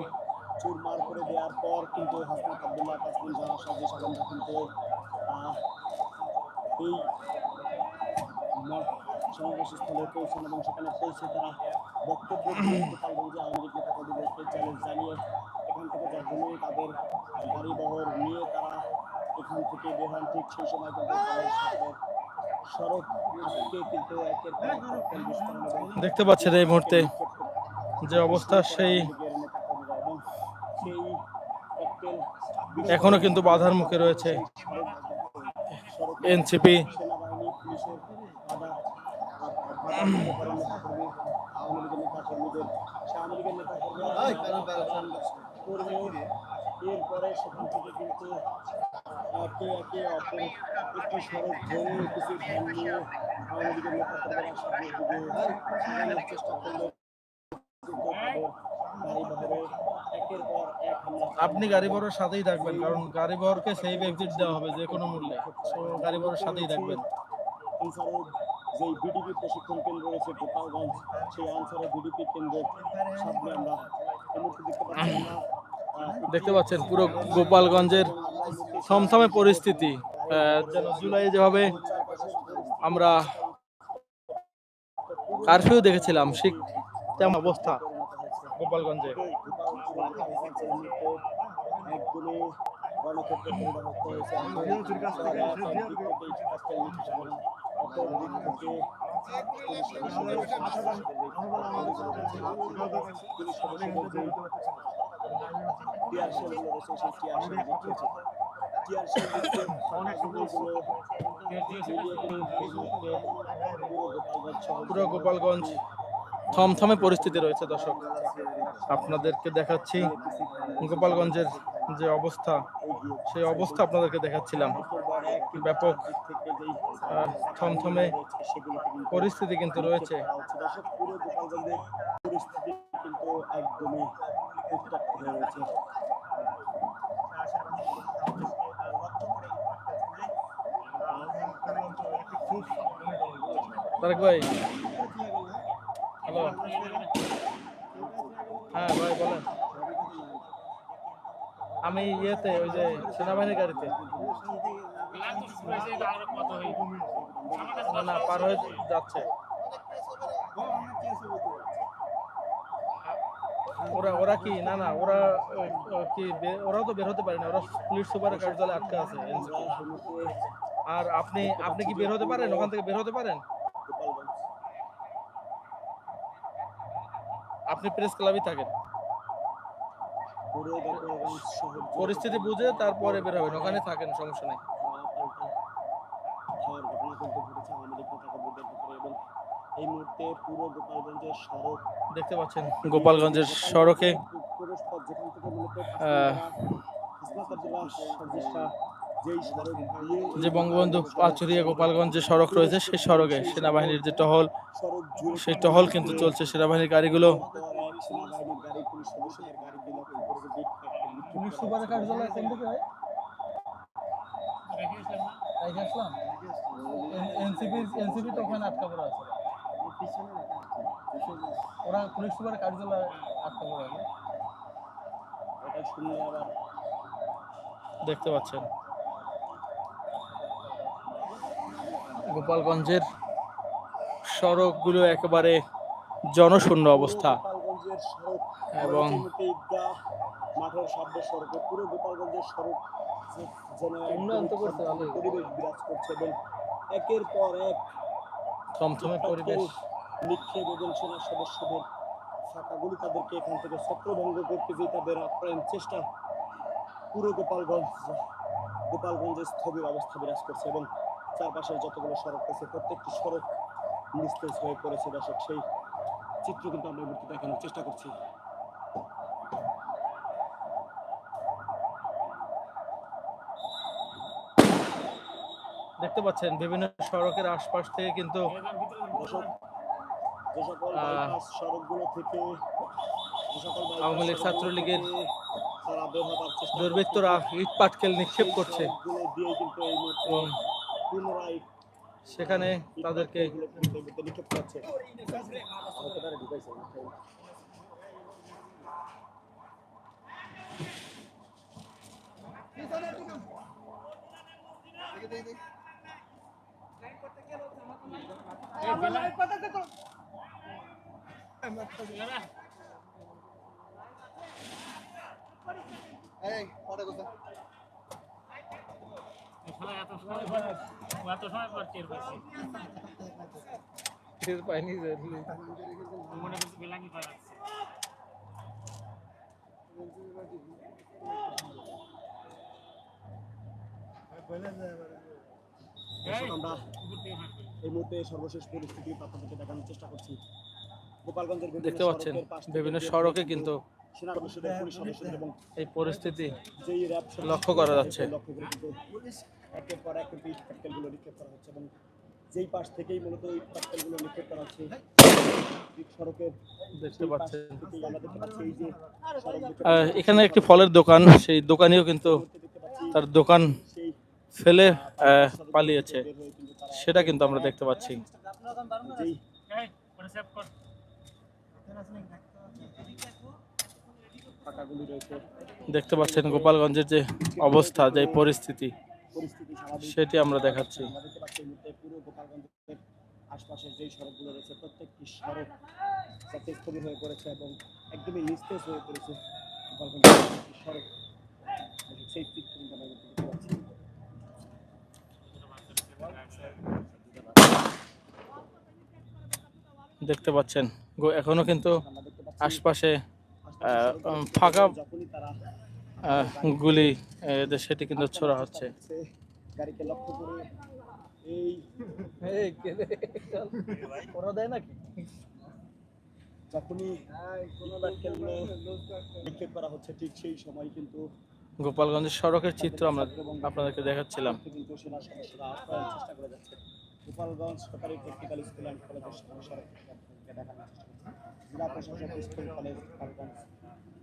চুরমার করে দেওয়ার পর কিন্তু হাসনাত আব্দুল্লাহ, তাসলিম জাহান, সাজি সাগমরা কিন্তু এই সমাবেশ স্থলে পৌঁছান এবং সেখানে পৌঁছে তারা বক্তব্য দিয়ে গোপালগঞ্জে আওয়ামী লীগ নেতাকর্মীদেরকে চ্যালেঞ্জ জানিয়ে এখান থেকে যার জন্য তাদের গাড়ি বহর নিয়ে তারা এখান থেকে বের হন। ঠিক সেই সময় কিন্তু সড়ক আজকে কিন্তু দেখতে পাচ্ছেন এই মুহূর্তে যে অবস্থা, সেই এখনো কিন্তু বাধার মুখে রয়েছে এনসিপি। করবে। এরপরে সেখান থেকে কিন্তু একে একে অপর একটি সড়ক ধরে কিছু ধান নিয়ে আওয়ামী লীগের নেতাকর্মীরা সামনের দিকে আগানোর চেষ্টা করলেও কিন্তু তাদের গাড়ি বহরে একের পর এক হামলা আপনি গাড়ি বহরের সাথেই থাকবেন, কারণ গাড়ি বহরকে সেই এক্সিট দেওয়া হবে যে কোনো মূল্যে। তো গাড়ি বহরের সাথেই থাকবেন। আনসারের যেই বিডিপি প্রশিক্ষণ কেন্দ্র রয়েছে গোপালগঞ্জ, সেই আনসারের বিডিপি কেন্দ্রের সামনে আমরা এই মুহূর্তে দেখতে পাচ্ছি আমরা দেখতে পাচ্ছেন পুরো গোপালগঞ্জের থমথমে পরিস্থিতি। যেন জুলাই যেভাবে আমরা কারফিউ দেখেছিলাম, ঠিক তেমন অবস্থা গোপালগঞ্জে। একদমই রণক্ষেত্রে পরিণত হয়েছে। অপর দিক থেকে পুলিশ সদস্যদের টিয়ার শেলগুলো রয়েছে, সেই টিয়ার শেল বিক্ষেপে টিয়ার শেল পুরো গোপালগঞ্জ থমথমে পরিস্থিতি রয়েছে। দর্শক, আপনাদেরকে দেখাচ্ছি গোপালগঞ্জের যে অবস্থা, সেই অবস্থা আপনাদেরকে দেখাচ্ছিলাম। ব্যাপক থমথমে পরিস্থিতি কিন্তু রয়েছে। পুরো গোপালগঞ্জের পরিস্থিতি কিন্তু একদমই উত্তপ্ত হয়ে রয়েছে। তারেক ভাই, হ্যালো। হ্যাঁ ভাই বলেন। আমি ইয়েতে, ওই যে সেনাবাহিনীর গাড়িতে। না না, পার হয়ে যাচ্ছে। ওরা ওরা কি না না ওরা কি ওরাও তো বের হতে পারে না, ওরা পুলিশ সুপারের কার্যালয়ে আটকে আছে। আর আপনি আপনি কি বের হতে পারেন? ওখান থেকে বের হতে পারেন? আপনি প্রেস ক্লাবই থাকেন, পরিস্থিতি বুঝে তারপরে বের হবেন, ওখানে থাকেন, সমস্যা নেই। এই মুহূর্তে পুরো গোপালগঞ্জের সড়ক দেখতে পাচ্ছেন, গোপালগঞ্জের সড়কে প্রবেশ পথ যেখান থেকে মূলত যে বঙ্গবন্ধু পাচুরিয়া গোপালগঞ্জ যে সড়ক রয়েছে, সেই সড়কে সেনাবাহিনীর যে টহল, সেই টহল কিন্তু চলছে। সেনাবাহিনীর গাড়িগুলো এনসিপি তো ওখানে আটকা পড়া আছে, ওরা পুলিশ সুপারের কার্যালয়ে আটকা পড়া আছে। দেখতে পাচ্ছেন গোপালগঞ্জের সড়কগুলো একেবারে জনশূন্য অবস্থা, এবং মাঠের সামনে সড়কে পুরো গোপালগঞ্জের সড়ক যেন পরিবেশ বিরাজ করছে এবং একের পর এক থমথমে পরিবেশ। নিক্ষেপ এবং সেনা সদস্যদের ফাঁকাগুলি তাদেরকে এখান থেকে ছত্রভঙ্গ করতে যে তাদের আপ্রাণ চেষ্টা, পুরো গোপালগঞ্জে স্থবির অবস্থা বিরাজ করছে এবং চারপাশের যতগুলো সড়ক আছে প্রত্যেকটি সড়ক নিস্তেজ হয়ে পড়েছে। দর্শক, সেই চিত্র কিন্তু আমরা মূর্তি দেখানোর চেষ্টা করছি। দেখতে পাচ্ছেন বিভিন্ন সড়কের আশপাশ থেকে কিন্তু সড়কগুলো থেকে আওয়ামী লীগ ছাত্রলীগের দুর্বৃত্তরা ইট পাটকেল নিক্ষেপ করছে এবং সেখানে তাদেরকে নিক্ষেপ করছে। পাইনি আমরা এই মুহূর্তে সর্বশেষ পরিস্থিতি আপনাদেরকে দেখানোর চেষ্টা করছি। গোপালগঞ্জের দেখতে পাচ্ছেন বিভিন্ন সড়কে কিন্তু সেনা সদস্যদের, পুলিশ সদস্যদের এবং এই পরিস্থিতি যেই র্যাব লক্ষ্য করা যাচ্ছে। লক্ষ্য করে কিন্তু একের পর এক কিন্তু ইট পাটকেলগুলো নিক্ষেপ করা হচ্ছে এবং যেই পাশ থেকেই মূলত ইট পাটকেলগুলো নিক্ষেপ করা হচ্ছে সড়কের দেখতে পাচ্ছেন থেকেই আমরা দেখতে পাচ্ছি এই যে সড়ক এখানে একটি ফলের দোকান, সেই দোকানিও কিন্তু দেখতে পাচ্ছি তার দোকান সেই ফেলে পালিয়েছে, সেটা কিন্তু আমরা দেখতে পাচ্ছি। যেই ফাঁকাগুলি রয়েছে দেখতে পাচ্ছেন গোপালগঞ্জের যে অবস্থা, যে পরিস্থিতি, পরিস্থিতি স্বাভাবিক সেটি আমরা দেখাচ্ছি। আমরা দেখতে পাচ্ছি এই মুহূর্তে পুরো গোপালগঞ্জের আশপাশের যেই সড়কগুলো রয়েছে প্রত্যেকটি সড়ক যাতে স্থবির হয়ে পড়েছে এবং একদমই নিস্তেজ হয়ে পড়েছে গোপালগঞ্জের প্রত্যেকটি সড়ক সেই চিত্র কিন্তু আমরা দেখতে পাচ্ছি। দেখতে পাচ্ছেন এখনো কিন্তু আমরা দেখতে পাচ্ছি আশপাশে আশপাশের ফাঁকা সড়কগুলো যখনই তারা গুলি সেটি কিন্তু ছোড়া হচ্ছে। গাড়িকে লক্ষ্য করে এই যখনই পাটকেলগুলো নিক্ষেপ করা হচ্ছে ঠিক সেই সময় কিন্তু গোপালগঞ্জের সড়কের চিত্র আমরা আপনাদেরকে দেখাচ্ছিলাম। কিন্তু সেনা সদস্যরা আপ্রাণ চেষ্টা করে যাচ্ছে গোপালগঞ্জ সরকারি টেকনিক্যাল স্কুল অ্যান্ড কলেজের সড়ক থেকে আপনাদেরকে দেখানোর চেষ্টা করছি। জেলা প্রশাসক স্কুল কলেজ গোপালগঞ্জ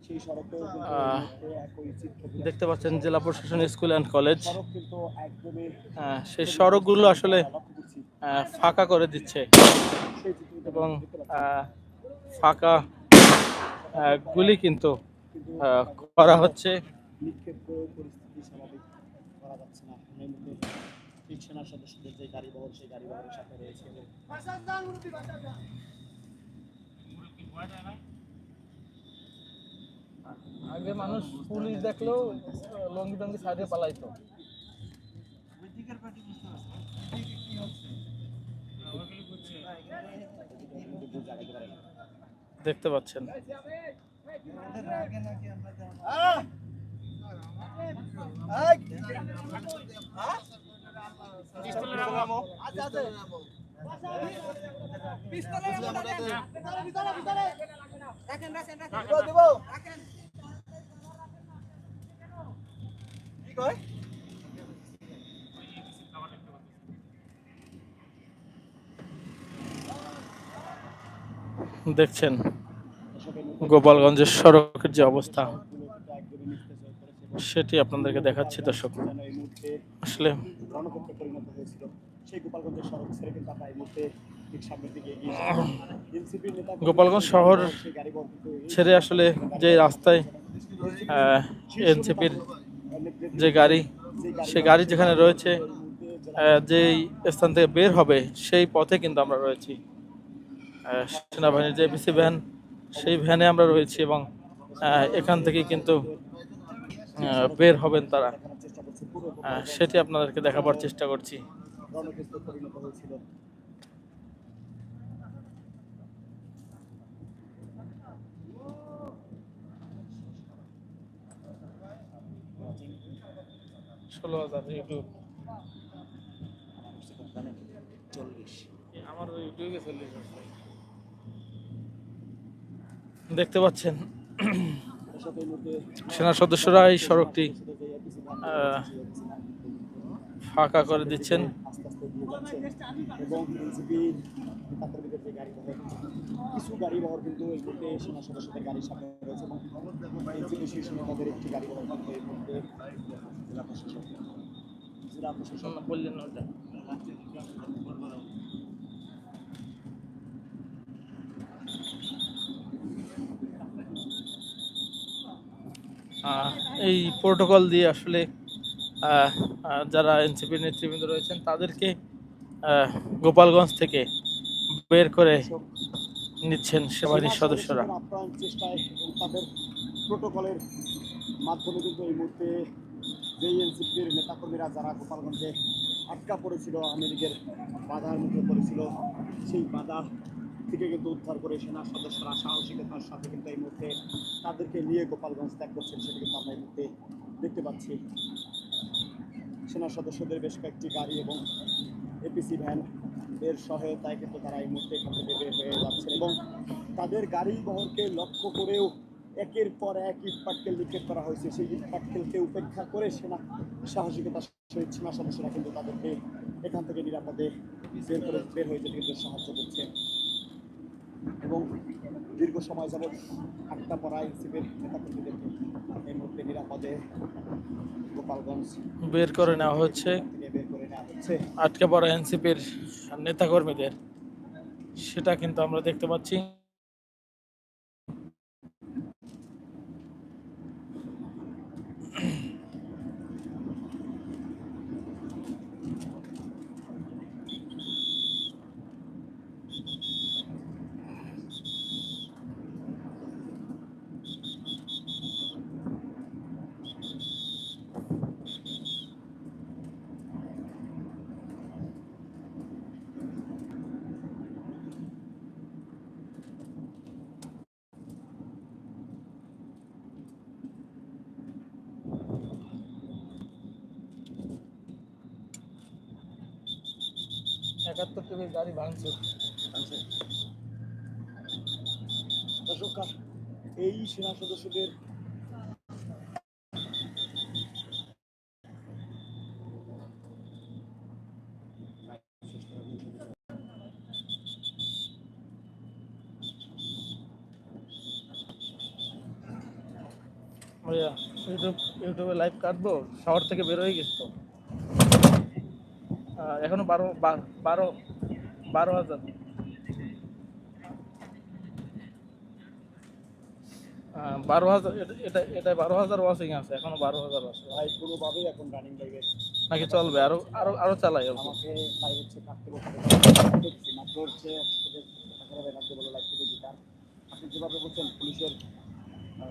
সেই সড়কেও কিন্তু এই মুহূর্তে একই চিত্র দেখতে পাচ্ছেন জেলা প্রশাসন স্কুল অ্যান্ড কলেজ, সড়ক কিন্তু একদমই সেই সড়কগুলো আসলে লক্ষ্য করছি ফাঁকা করে দিচ্ছে সেই চিত্র এবং ফাঁকা গুলি কিন্তু করা হচ্ছে। নিক্ষেপ করে পরিস্থিতি স্বাভাবিক করা যাচ্ছে না। এই মুহূর্তে ঠিক সেনা সদস্যদের যে গাড়িবহর সেই গাড়িবহরের সাথে রয়েছে এবং আগে মানুষ পুলিশ দেখলেও লঙ্গি টঙ্গি সাইডে পালাইতো। দেখতে পাচ্ছেন দেখছেন গোপালগঞ্জের সড়কের যে অবস্থা, সেটি আপনাদেরকে দেখাচ্ছি দর্শক। এই মুহূর্তে আসলে রণক্ষেত্রে পরিণত হয়েছিল সেই গোপালগঞ্জের সড়ক ছেড়ে কিন্তু আমরা এই মুহূর্তে ঠিক সামনের দিকে এগিয়ে এনসিপির নেতা গোপালগঞ্জ শহর সেই গাড়িবহর কিন্তু ছেড়ে আসলে যে রাস্তায় এনসিপির যে গাড়ি, সে গাড়ি যেখানে রয়েছে, যেই স্থান থেকে বের হবে সেই পথে কিন্তু আমরা রয়েছি। সেনাবাহিনীর যে এপিসি ভ্যান, সেই ভ্যানে আমরা রয়েছি এবং এখান থেকে কিন্তু বের হবেন তারা, সেটি আপনাদেরকে দেখাবার চেষ্টা করছি। রণক্ষেত্রে পরিণত হয়েছিল। দেখতে পাচ্ছেন সেনা সদস্যরা এই সড়কটি ফাঁকা করে দিচ্ছেন। এবং এনসিপি নেতাকর্মীদের যে গাড়িবহর, কিছু গাড়িবহর কিন্তু এই মুহূর্তে সেনা সদস্যদের গাড়ির সামনে রয়েছে এবং এনসিপি শীর্ষ নেতাদের একটি গাড়িবহর কিন্তু এই মুহূর্তে জেলা প্রশাসক বললেন ওটা এই প্রোটোকল দিয়ে আসলে যারা এনসিপি নেতৃবৃন্দ রয়েছেন তাদেরকে গোপালগঞ্জ থেকে বের করে নিচ্ছেন সেবাহিনীর সদস্যরা। আপ্রাণ চেষ্টায় এবং তাদের প্রোটোকলের মাধ্যমে কিন্তু এই মুহূর্তে যেই এনসিপির নেতাকর্মীরা যারা গোপালগঞ্জে আটকা পড়েছিল, আওয়ামী লীগের বাধার মুখে পড়েছিল, সেই বাধা থেকে কিন্তু উদ্ধার করে সেনা সদস্যরা সাহসিকতার সাথে কিন্তু এই মুহূর্তে তাদেরকে নিয়ে গোপালগঞ্জ ত্যাগ করছেন, সেটা কিন্তু আমরা এই মুহূর্তে দেখতে পাচ্ছি। সেনা সদস্যদের বেশ কয়েকটি গাড়ি এবং এপিসি ভ্যান এর সহায়তায় কিন্তু তারা এই মুহূর্তে এখান থেকে বের হয়ে যাচ্ছেন এবং তাদের গাড়ি বহরকে লক্ষ্য করেও একের পর এক ইট পাটকেল নিক্ষেপ করা হয়েছে। সেই ইট পাটকেলকে উপেক্ষা করে সেনা সাহসিকতার সহিত সেনা সদস্যরা কিন্তু তাদেরকে এখান থেকে নিরাপদে বের হয়ে যেতে কিন্তু সাহায্য করছে। এবং দীর্ঘ সময় যাবৎ আটকা পড়া এনসিপির নেতাকর্মীদেরকে এই মুহূর্তে নিরাপদে গোপালগঞ্জ বের করে নেওয়া হচ্ছে, থেকে বের করে নেওয়া হচ্ছে। আটকে পড়া এনসিপির নেতাকর্মীদের, সেটা কিন্তু আমরা দেখতে পাচ্ছি। একাত্তর টিভির গাড়ি ভাঙচুর। দর্শক, এই সেনা সদস্যদের ভাইয়া ইউটিউবে লাইভ কাটবো, শহর থেকে বের হয়ে গেছি তো। এখনো 12,000 12,000, এটা 12,000 ওয়াচিং আছে, এখনো 12,000 আছে। ভাই কোনোভাবেই এখন রানিং লাইভে নাকি চলবে আরো আরো আরো চালাই অল্প? আমাকে লাইভ হচ্ছে কাটতে বলতে দেখছি মাত্র হচ্ছে রাখতে বলে লাইভ থেকে গিটার। আপনি যেভাবে বলছেন পুলিশের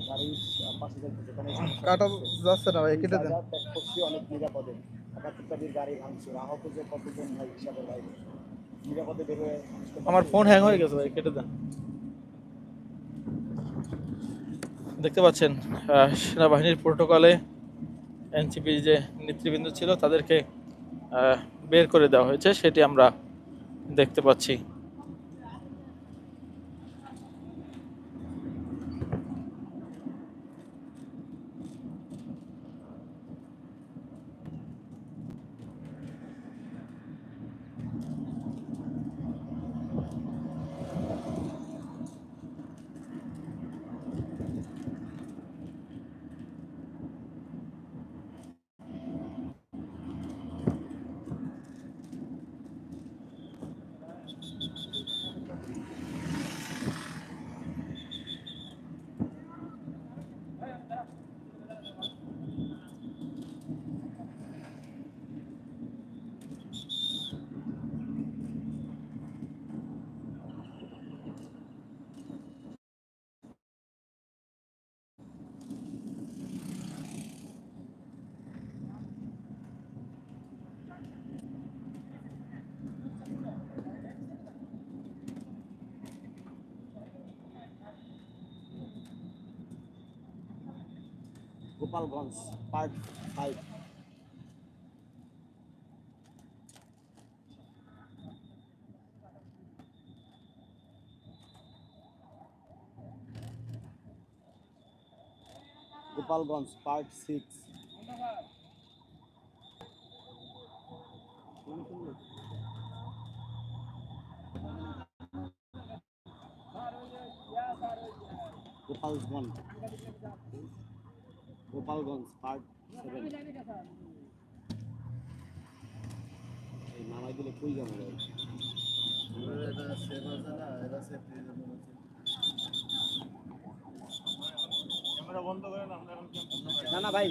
গাড়ির পাশে যাচ্ছে যেখানে কাটা যাচ্ছে না ভাই, কেটে দেন। ত্যাগ করছি অনেক নিরাপদে। একাত্তর টাবির গাড়ি ভাঙচুর, আহত যে কতজন ভাই হিসাবে ভাই নিরাপদে বের হয়ে আমার ফোন হ্যাং হয়ে গেছে ভাই, কেটে দেন। দেখতে পাচ্ছেন সেনাবাহিনীর প্রোটোকলে এনসিপি যে নেতৃবৃন্দ ছিল তাদেরকে বের করে দেওয়া হয়েছে, সেটি আমরা দেখতে পাচ্ছি। Gopalganj part 5। Gopalganj part 6। Gopalganj Gopalganj part 7। এই নামাই দিলে কই যাবো ভাই? না না ভাই,